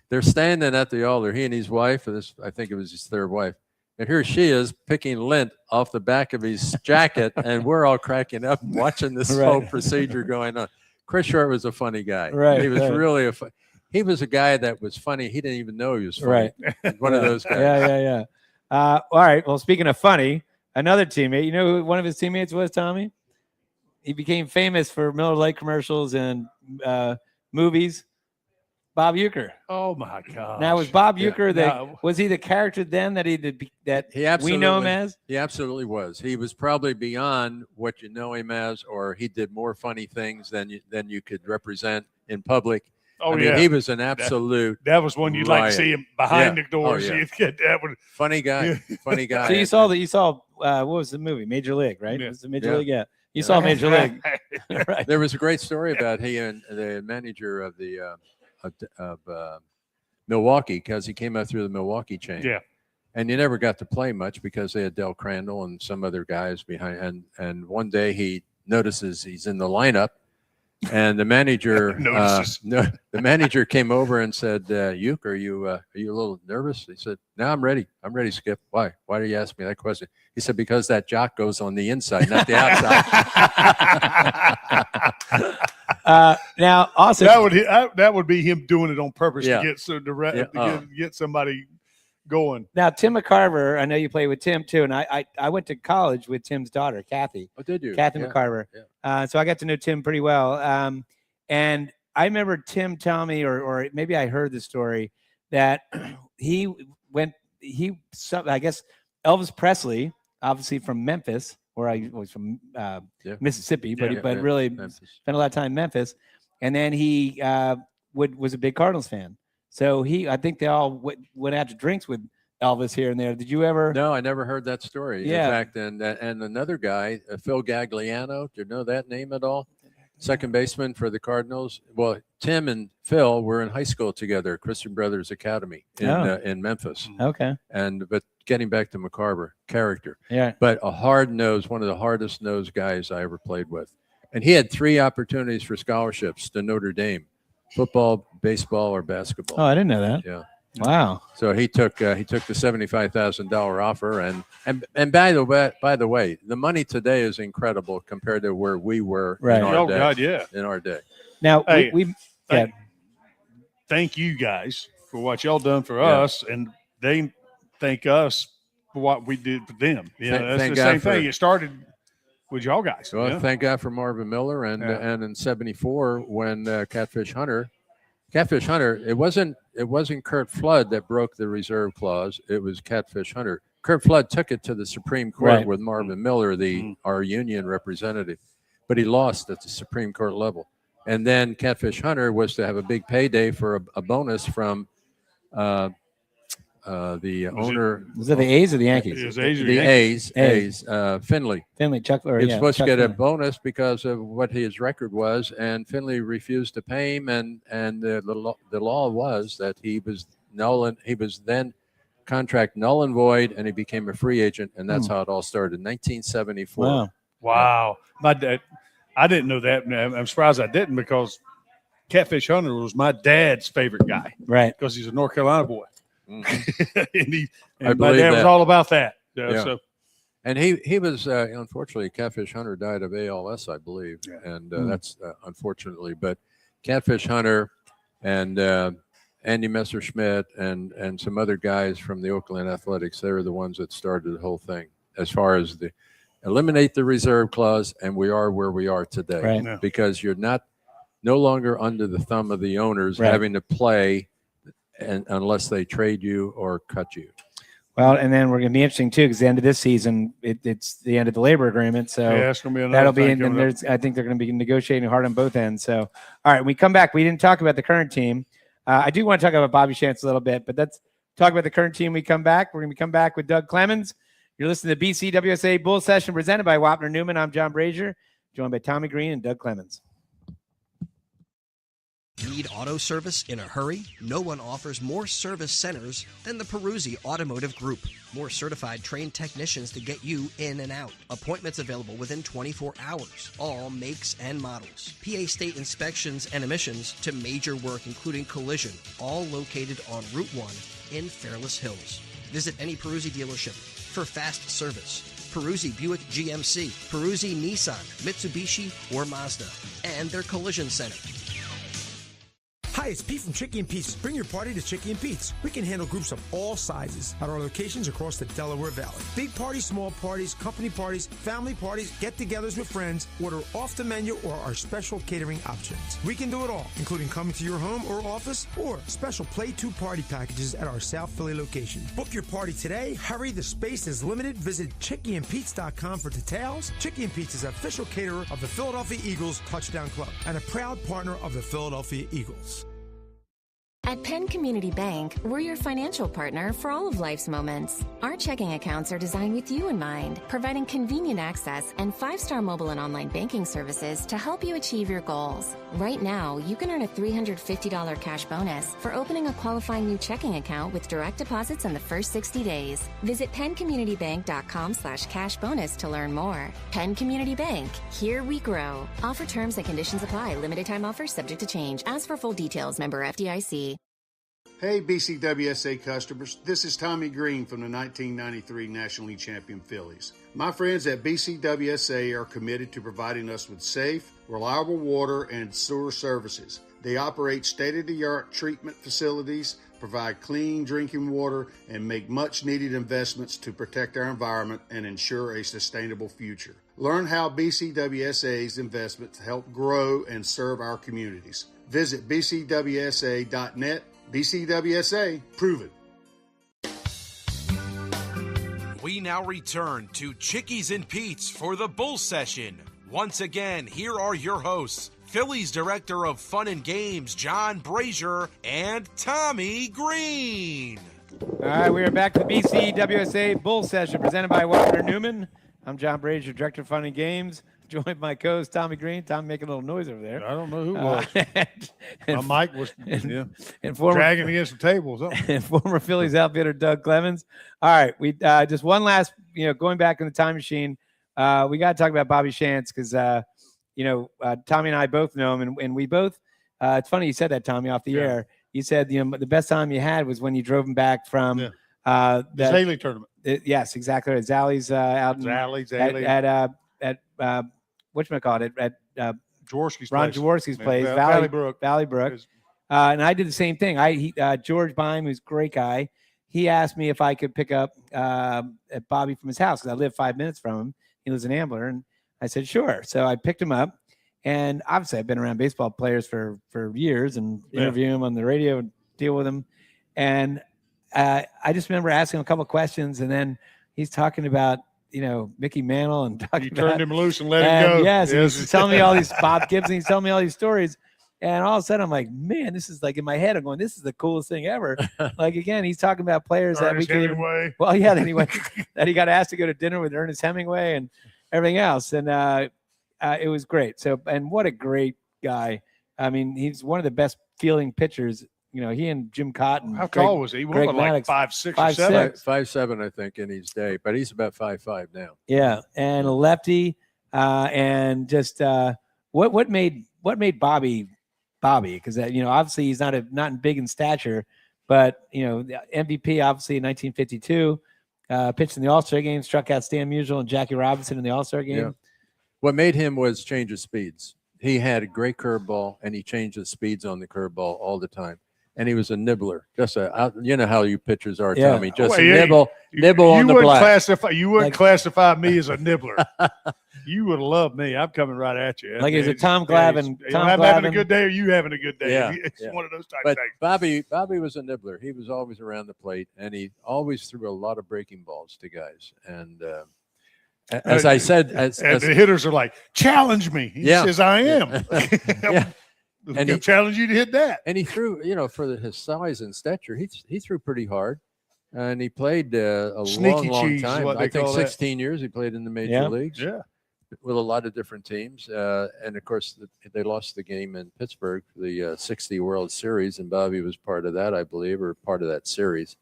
they're standing at the altar. He and his wife, I think it was his third wife, and here she is picking lint off the back of his jacket, and we're all cracking up watching this whole procedure going on. Chris Short was a funny guy. Right. He was really he was a guy that was funny. He didn't even know he was funny. Right. One of those guys. Yeah. All right. Well, speaking of funny, another teammate. You know who one of his teammates was, Tommy? He became famous for Miller Lite commercials and movies. Bob Uecker. Oh my God! Now was Bob Uecker was he the character then that he did that we know him as? He absolutely was. He was probably beyond what you know him as, or he did more funny things than you could represent in public. Oh, I mean, he was an absolute. That was one you'd like to see him behind the doors. Oh, yeah. That would funny guy. Funny guy. So you saw what was the movie? Major League, right? Yeah. It was the Major League. Yeah. You saw Major League. Right. There was a great story about he and the manager of the of Milwaukee, because he came out through the Milwaukee chain. Yeah. And you never got to play much because they had Del Crandall and some other guys behind. And one day he notices he's in the lineup, and the manager the manager came over and said, "Uke, are you a little nervous?" He said, "No, I'm ready. I'm ready, Skip." "Why? Why do you ask me that question?" He said, "Because that jock goes on the inside, not the outside." Now, also that would be him doing it on purpose to get get somebody going. Now, Tim McCarver, I know you play with Tim too, and I went to college with Tim's daughter, Kathy. Oh, did you? Kathy McCarver. Yeah. So I got to know Tim pretty well. And I remember Tim telling me, or maybe I heard the story, that I guess Elvis Presley, obviously from Memphis, or I was from Mississippi, but really Memphis. Spent a lot of time in Memphis. And then he was a big Cardinals fan. So I think they all went out to drinks with Elvis here and there. Did you ever? No, I never heard that story. Yeah. In fact, and another guy, Phil Gagliano. Do you know that name at all? Second baseman for the Cardinals. Well, Tim and Phil were in high school together at Christian Brothers Academy in Memphis. Okay. But getting back to McCarver, character. Yeah. But a hard-nosed, one of the hardest-nosed guys I ever played with. And he had 3 opportunities for scholarships to Notre Dame: football, baseball, or basketball. Oh, I didn't know that. Yeah. Wow. So he took the $75,000 offer, and by the way, the money today is incredible compared to where we were in our day. God, yeah. In our day. Now thank you guys for what y'all done for us, and they thank us for what we did for them. That's the same thing. It started with y'all guys. Well, thank God for Marvin Miller, and in '74 when Catfish Hunter, it wasn't Curt Flood that broke the reserve clause. It was Catfish Hunter. Curt Flood took it to the Supreme Court with Marvin Miller, our union representative, but he lost at the Supreme Court level. And then Catfish Hunter was to have a big payday for a bonus from the owner. Was it the A's or the Yankees? It was A's. The A's. Finley. Chuck. He was supposed to get a bonus because of what his record was, and Finley refused to pay him. And the law was that he was then contract null and void, and he became a free agent, and that's how it all started. 1974. Wow. My dad. I didn't know that. I'm surprised I didn't, because Catfish Hunter was my dad's favorite guy. Right. Because he's a North Carolina boy. Mm-hmm. and my dad was all about that. So. And he was, unfortunately, Catfish Hunter died of ALS, I believe. Yeah. And that's unfortunately. But Catfish Hunter and Andy Messerschmidt and some other guys from the Oakland Athletics, they were the ones that started the whole thing as far as the eliminate the reserve clause, and we are where we are today, because you're no longer under the thumb of the owners having to play unless they trade you or cut you. Well, and then we're going to be interesting too, because the end of this season, it's the end of the labor agreement. So it's going to be another thing. I think they're going to be negotiating hard on both ends. So, all right, when we come back, we didn't talk about the current team. I do want to talk about Bobby Shantz a little bit, but let's talk about the current team. When we come back, we're going to come back with Doug Clemens. You're listening to BCWSA Bull Session presented by Wapner Newman. I'm John Brazer, joined by Tommy Greene and Doug Clemens. Need auto service in a hurry? No one offers more service centers than the Peruzzi Automotive Group. More certified trained technicians to get you in and out. Appointments available within 24 hours. All makes and models. PA state inspections and emissions to major work, including collision. All located on Route 1 in Fairless Hills. Visit any Peruzzi dealership for fast service. Peruzzi Buick GMC, Peruzzi Nissan, Mitsubishi, or Mazda, and their collision center. Hi, it's Pete from Chickie and Pete's. Bring your party to Chickie and Pete's. We can handle groups of all sizes at our locations across the Delaware Valley. Big parties, small parties, company parties, family parties, get-togethers with friends. Order off the menu or our special catering options. We can do it all, including coming to your home or office or special Play 2 party packages at our South Philly location. Book your party today. Hurry, the space is limited. Visit ChickieandPete's.com for details. Chickie and Pete's is official caterer of the Philadelphia Eagles Touchdown Club and a proud partner of the Philadelphia Eagles. At Penn Community Bank, we're your financial partner for all of life's moments. Our checking accounts are designed with you in mind, providing convenient access and 5-star mobile and online banking services to help you achieve your goals. Right now, you can earn a $350 cash bonus for opening a qualifying new checking account with direct deposits in the first 60 days. Visit PennCommunityBank.com/cash bonus to learn more. Penn Community Bank, here we grow. Offer terms and conditions apply. Limited time offers subject to change. As for full details, member FDIC. Hey BCWSA customers, this is Tommy Greene from the 1993 National League champion Phillies. My friends at BCWSA are committed to providing us with safe, reliable water and sewer services. They operate state-of-the-art treatment facilities, provide clean drinking water, and make much-needed investments to protect our environment and ensure a sustainable future. Learn how BCWSA's investments help grow and serve our communities. Visit bcwsa.net. BCWSA, prove it. We now return to Chickies and Pete's for the Bull Session. Once again, here are your hosts, Phillies Director of Fun and Games, John Brazer, and Tommy Greene. All right, we are back to the BCWSA Bull Session presented by Wapner Newman. I'm John Brazer, Director of Fun and Games. Joined by my co-host Tommy Greene. Tom making a little noise over there. I don't know who it was. And my mic was and dragging against the table. And former Phillies outfielder Doug Clemens. All right, we just one last, going back in the time machine. We got to talk about Bobby Shantz because, Tommy and I both know him, and we both. It's funny you said that, Tommy, off the air. You said the best time you had was when you drove him back from the Zaley tournament. Yes, exactly. Zaley's out in Zaley at whatchamacallit at Jaworski's Ron place. Jaworski's place, Valley Brook. And I did the same thing. George Bime, who's a great guy, he asked me if I could pick up Bobby from his house because I live 5 minutes from him. He lives in Ambler, and I said sure. So I picked him up, and obviously I've been around baseball players for years and interview him on the radio and deal with him. And I just remember asking him a couple of questions, and then he's talking about Mickey Mantle and talking turned him loose and let him go. Yes, he's telling me all these Bob Gibson. He's telling me all these stories, and all of a sudden I'm like, man, this is like in my head. I'm going, this is the coolest thing ever. Like again, he's talking about players Ernest that we Hemingway. Anyway, that he got asked to go to dinner with Ernest Hemingway and everything else, and it was great. So, and what a great guy. I mean, he's one of the best fielding pitchers. He and Jim Cotton. How tall was he? He was like 5'6" or 7. 5'7", I think, in his day, but he's about 5'5" now. Yeah, and a lefty, and just what made Bobby? Because obviously he's not big in stature, but the MVP obviously in 1952, pitched in the All-Star game, struck out Stan Musial and Jackie Robinson in the All-Star game. Yeah. What made him was change of speeds. He had a great curveball, and he changed the speeds on the curveball all the time. And he was a nibbler, just how you pitchers are, Tommy. Just nibble on the black. You wouldn't classify me as a nibbler. You would love me. I'm coming right at you. Like it's a Tom Glavine. I'm having a good day, or you having a good day. Yeah, it's one of those type but things. Bobby was a nibbler. He was always around the plate, and he always threw a lot of breaking balls to guys. And as I said, the hitters are like, challenge me. He says, I am. And he challenged you to hit that. And he threw, for his size and stature, he threw pretty hard. And he played a long time. I think 16 years he played in the major leagues. Yeah. With a lot of different teams. And, of course, they lost the game in Pittsburgh, the 60 World Series, and Bobby was part of that, I believe, or part of that series.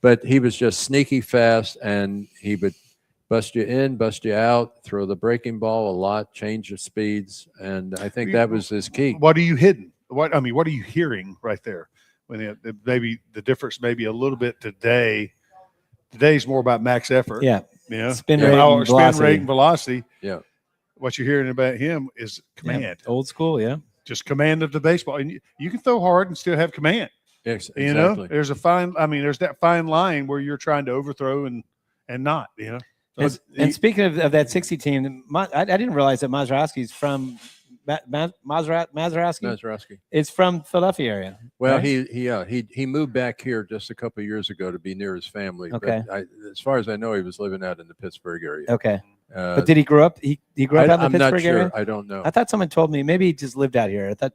But he was just sneaky fast, and he would bust you in, bust you out, throw the breaking ball a lot, change the speeds, and I think that was his key. What are you hitting? What are you hearing right there? When maybe the difference maybe a little bit today. Today's more about max effort. Yeah. Spin rate and velocity. Yeah. What you're hearing about him is command. Yeah. Old school, yeah. just command of the baseball. And you can throw hard and still have command. Yes, You know, there's there's that fine line where you're trying to overthrow and not, you know. And speaking of that 60 team, I didn't realize that Mazeroski's from Mazeroski. It's from Philadelphia area. Well, right? he moved back here just a couple of years ago to be near his family. Okay. But as far as I know, he was living out in the Pittsburgh area. Okay. But did he grow up? He grew up out in the Pittsburgh area? I'm not sure. I don't know. I thought someone told me maybe he just lived out here. I thought.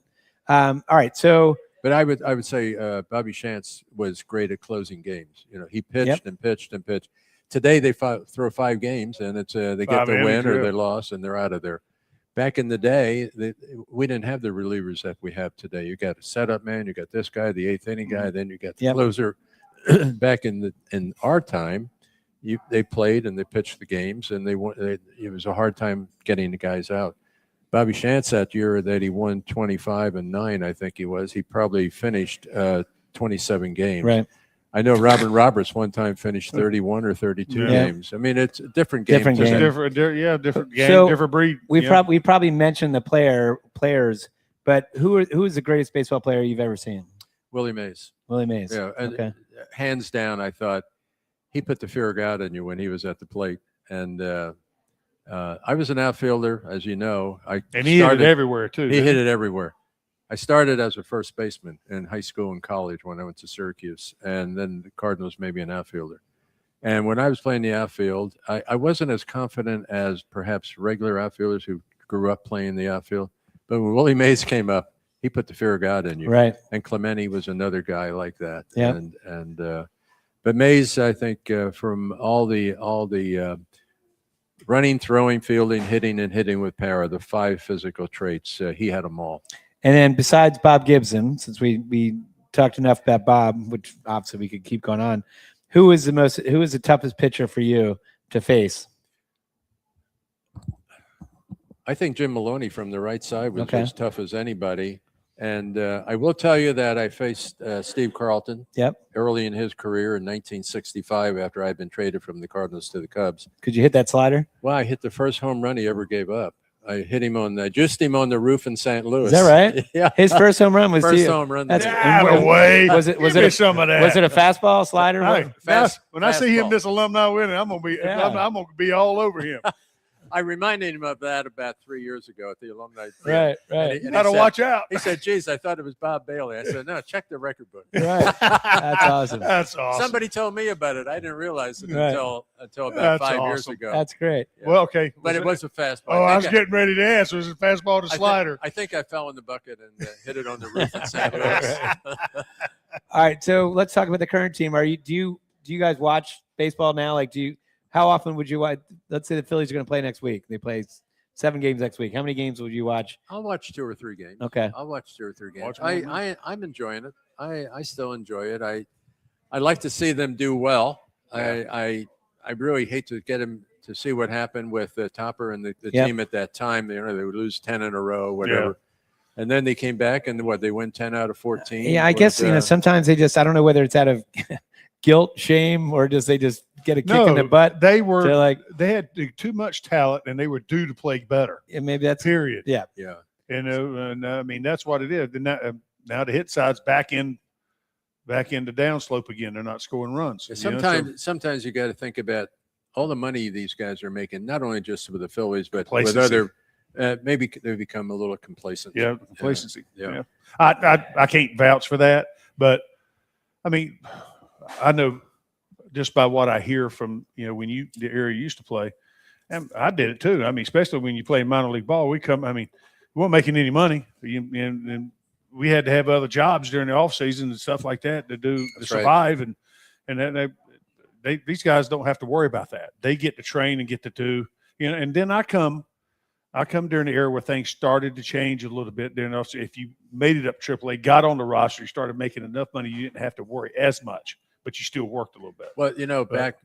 All right, so. But I would say Bobby Shantz was great at closing games. You know, he pitched and pitched and pitched. Today they throw 5 games and it's they get the win or they lost and they're out of there. Back in the day, we didn't have the relievers that we have today. You got a setup man, you got this guy, the 8th inning guy, then you got the closer. Back in our time, they played and they pitched the games and it was a hard time getting the guys out. Bobby Shantz that year that he won 25-9, I think he was. He probably finished 27 games. Right. I know Robin Roberts one time finished 31 or 32 games. I mean, it's a different game. Different game. Different game, so different breed. We probably mentioned the players, but who is the greatest baseball player you've ever seen? Willie Mays. Willie Mays. Yeah. And hands down, I thought he put the fear of God in you when he was at the plate. And I was an outfielder, as you know. And he hit it everywhere, too. He hit it everywhere. I started as a first baseman in high school and college when I went to Syracuse, and then the Cardinals made me an outfielder. And when I was playing the outfield, I wasn't as confident as perhaps regular outfielders who grew up playing the outfield. But when Willie Mays came up, he put the fear of God in you. Right. And Clemente was another guy like that. Yeah. But Mays, I think, from all the running, throwing, fielding, hitting, and hitting with power, the 5 physical traits, he had them all. And then besides Bob Gibson, since we talked enough about Bob, which obviously we could keep going on, who is the toughest pitcher for you to face? I think Jim Maloney from the right side was as tough as anybody. And I will tell you that I faced Steve Carlton early in his career in 1965 after I had been traded from the Cardinals to the Cubs. Could you hit that slider? Well, I hit the first home run he ever gave up. I hit him juiced him on the roof in St. Louis. Is that right? Yeah. His first home run was home run. That's way. Was it some of that? Was it a fastball, slider? When I see him this alumni winning, I'm gonna be all over him. I reminded him of that about 3 years ago at the alumni. Right. You gotta watch out. He said, "Geez, I thought it was Bob Bailey." I said, "No, check the record book." Right. That's awesome. That's awesome. Somebody told me about it. I didn't realize it until about 5 years ago. That's great. Yeah. Well, okay. But it was a fastball. Oh, I was getting ready to ask. Was it a fastball to slider? I think I fell in the bucket and hit it on the roof in St. Louis. All right, so let's talk about the current team. Do you guys watch baseball now? Like, how often would you watch? Let's say the Phillies are going to play next week. They play 7 games next week. How many games would you watch? I'll watch 2 or 3 games. Okay. I'll watch 2 or 3 games. I'm enjoying it. I still enjoy it. I like to see them do well. I really hate to get them to see what happened with Topper and the team at that time. They would lose 10 in a row, whatever. Yeah. And then they came back and they win 10 out of 14. Yeah, I guess sometimes they just, I don't know whether it's out of guilt, shame, or they just get a kick in the butt. They had too much talent and they were due to play better. Yeah, maybe that's period. Yeah. And I mean, that's what it is. Now the hit side's back into downslope again. They're not scoring runs. Sometimes you got to think about all the money these guys are making, not only just with the Phillies, but with other. Maybe they become a little complacent. Yeah, complacency. Yeah. I can't vouch for that, but I mean, I know just by what I hear from the area you used to play, and I did it too. I mean, especially when you play minor league ball, we weren't making any money, and we had to have other jobs during the off season and stuff like that to survive, right. and then these guys don't have to worry about that. They get to train and get to do, and then I come during the era where things started to change a little bit. Then also, if you made it up AAA, got on the roster, you started making enough money, you didn't have to worry as much, but you still worked a little bit. Well,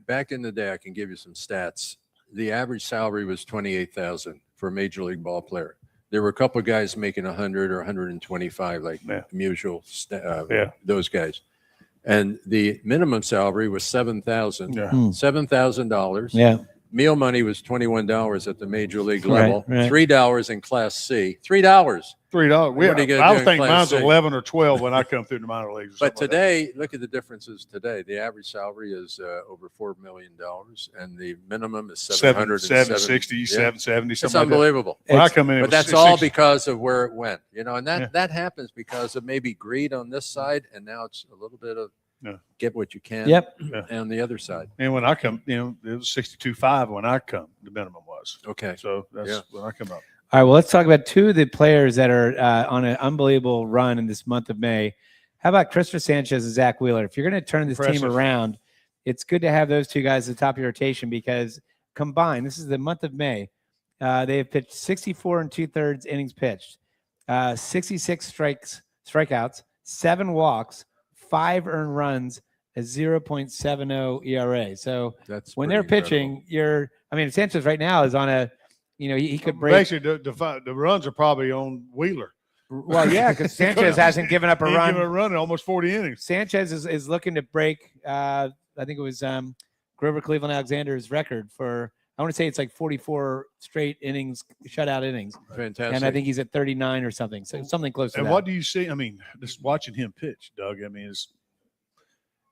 back in the day, I can give you some stats. The average salary was $28,000 for a major league ball player. There were a couple of guys making 100 or 125, like Musial, those guys. And the minimum salary was $7,000. Yeah. $7,000. Yeah. Meal money was $21 at the major league level. Right. $3 in Class C. $3. $3. What are you gonna I do would in think Class mine's C? 11 or 12 when I come through the minor leagues. But today, look at the differences today. The average salary is over $4 million, and the minimum is 760, 770, It's something like that. unbelievable. When I come in, But that's all because of where it went, and that happens because of maybe greed on this side, and now it's a little bit of get what you can. Yep. On the other side. And when I come, it was 62.5 when I come. The minimum was okay. So that's when I come up. All right, well, let's talk about two of the players that are on an unbelievable run in this month of May. How about Christopher Sanchez and Zach Wheeler? If you're going to turn this team around, it's good to have those two guys at the top of your rotation because combined, this is the month of May, they have pitched 64 2/3 innings pitched, 66 strikeouts, 7 walks, 5 earned runs, a 0.70 ERA. So when they're pitching, Sanchez right now is on a, he could break. Basically, the runs are probably on Wheeler. Well, yeah, because Sanchez hasn't given up a run. Given a run in almost 40 innings. Sanchez is looking to break, I think it was Grover Cleveland Alexander's record for, I want to say it's like 44 straight innings, shutout innings. Fantastic. And I think he's at 39 or something. So something close to that. And what do you see? I mean, just watching him pitch, Doug,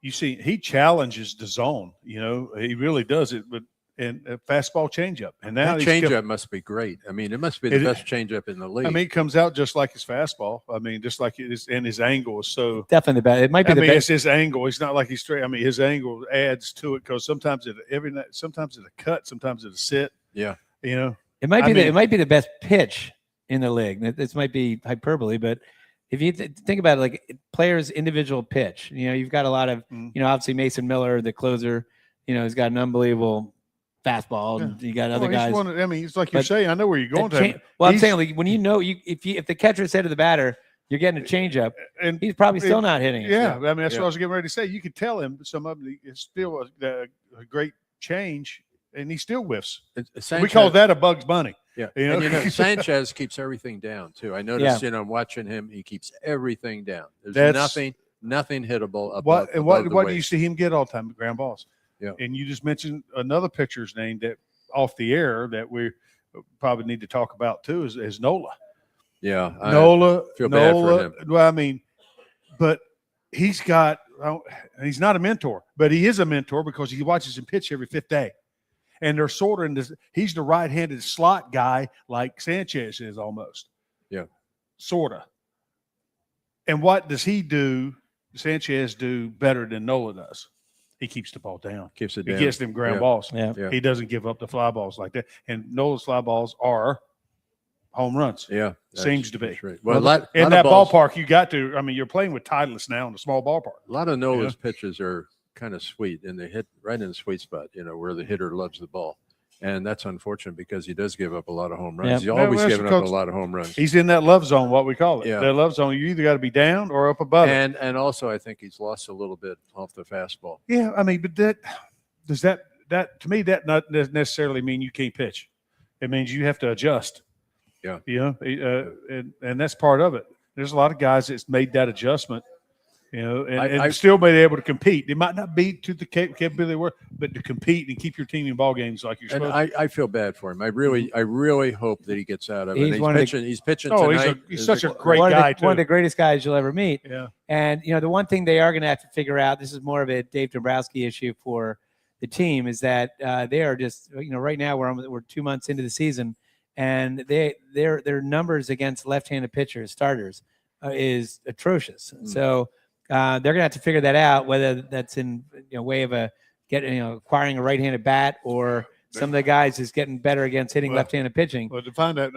you see, he challenges the zone. He really does it. But and a fastball changeup, and now that changeup must be great. It must be the best changeup in the league. It comes out just like his fastball. Just like it is, and his angle is so definitely the best. It might be the best. It's his angle. It's not like he's straight. his angle adds to it because sometimes sometimes it's a cut, sometimes it's a sit. Yeah, it might be it might be the best pitch in the league. This might be hyperbole, but if you think about it, like players' individual pitch, you've got a lot of, obviously Mason Miller, the closer, he's got an unbelievable fastball, and you got other guys. It's like you're saying. I know where you're going to. I'm saying, like, when if the catcher said to the batter, "You're getting a changeup," and he's probably still not hitting it. Yeah, that's what I was getting ready to say. You could tell him some of it's still a great change, and he still whiffs. We call that a Bugs Bunny. Yeah, and Sanchez keeps everything down too. I noticed, watching him, he keeps everything down. There's nothing hittable above. What do you see him get all the time? Ground balls. Yeah. And you just mentioned another pitcher's name that off the air that we probably need to talk about too is Nola. Yeah. Nola. Feel bad for him. Well, but he's not a mentor, but he is a mentor because he watches him pitch every 5th day. And they're sort of in this, he's the right-handed slot guy like Sanchez is almost. Yeah. Sort of. And what does Sanchez do better than Nola does? He keeps the ball down. Keeps it down. He gets them ground balls. Yeah. He doesn't give up the fly balls like that. And Nola's fly balls are home runs. Yeah. Seems to be. Right. Well, in that ballpark, you got to, you're playing with Titleist now in a small ballpark. A lot of Nola's pitches are kind of sweet, and they hit right in the sweet spot, where the hitter loves the ball. And that's unfortunate because he does give up a lot of home runs. He's always giving up a lot of home runs. He's in that love zone, what we call it. Yeah. That love zone, you either got to be down or up above it. And also, I think he's lost a little bit off the fastball. Yeah, but that to me, that not necessarily mean you can't pitch. It means you have to adjust. Yeah. And that's part of it. There's a lot of guys that's made that adjustment. And still been able to compete. They might not be to the capability they were, but to compete and keep your team in ball games like you're supposed to. I feel bad for him. I really hope that he gets out of it. He's pitching tonight. He's such a great guy, too. One of the greatest guys you'll ever meet. Yeah. And, the one thing they are going to have to figure out, this is more of a Dave Dombrowski issue for the team, is that they are just, right now we're 2 months into the season, and their numbers against left-handed pitchers, starters, is atrocious. So they're going to have to figure that out, whether that's in way of acquiring a right-handed bat, or some of the guys is getting better against hitting left-handed pitching. Well, to find that,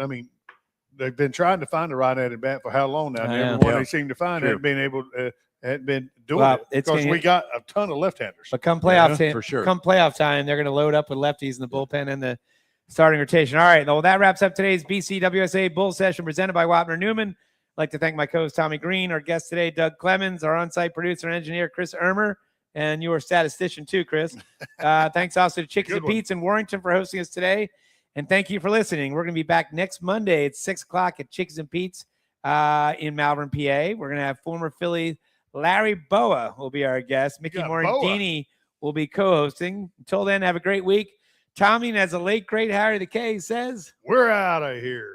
they've been trying to find a right-handed bat for how long now? Everyone they seem to find hadn't been doing it because we got a ton of left-handers. But come playoff time, for sure. Come playoff time, they're going to load up with lefties in the bullpen and the starting rotation. All right, well, that wraps up today's BCWSA Bull Session presented by Wapner Newman. I'd like to thank my co-host Tommy Greene, our guest today, Doug Clemens, our on-site producer and engineer, Chris Ermer, and your statistician too, Chris. Thanks also to Chickies and Pete's in Warrington for hosting us today. And thank you for listening. We're going to be back next Monday at 6 o'clock at Chickies and Pete's in Malvern, PA. We're going to have former Philly Larry Boa will be our guest. Mickey Morandini will be co-hosting. Until then, have a great week. Tommy, and as the late, great Harry the K says, we're out of here.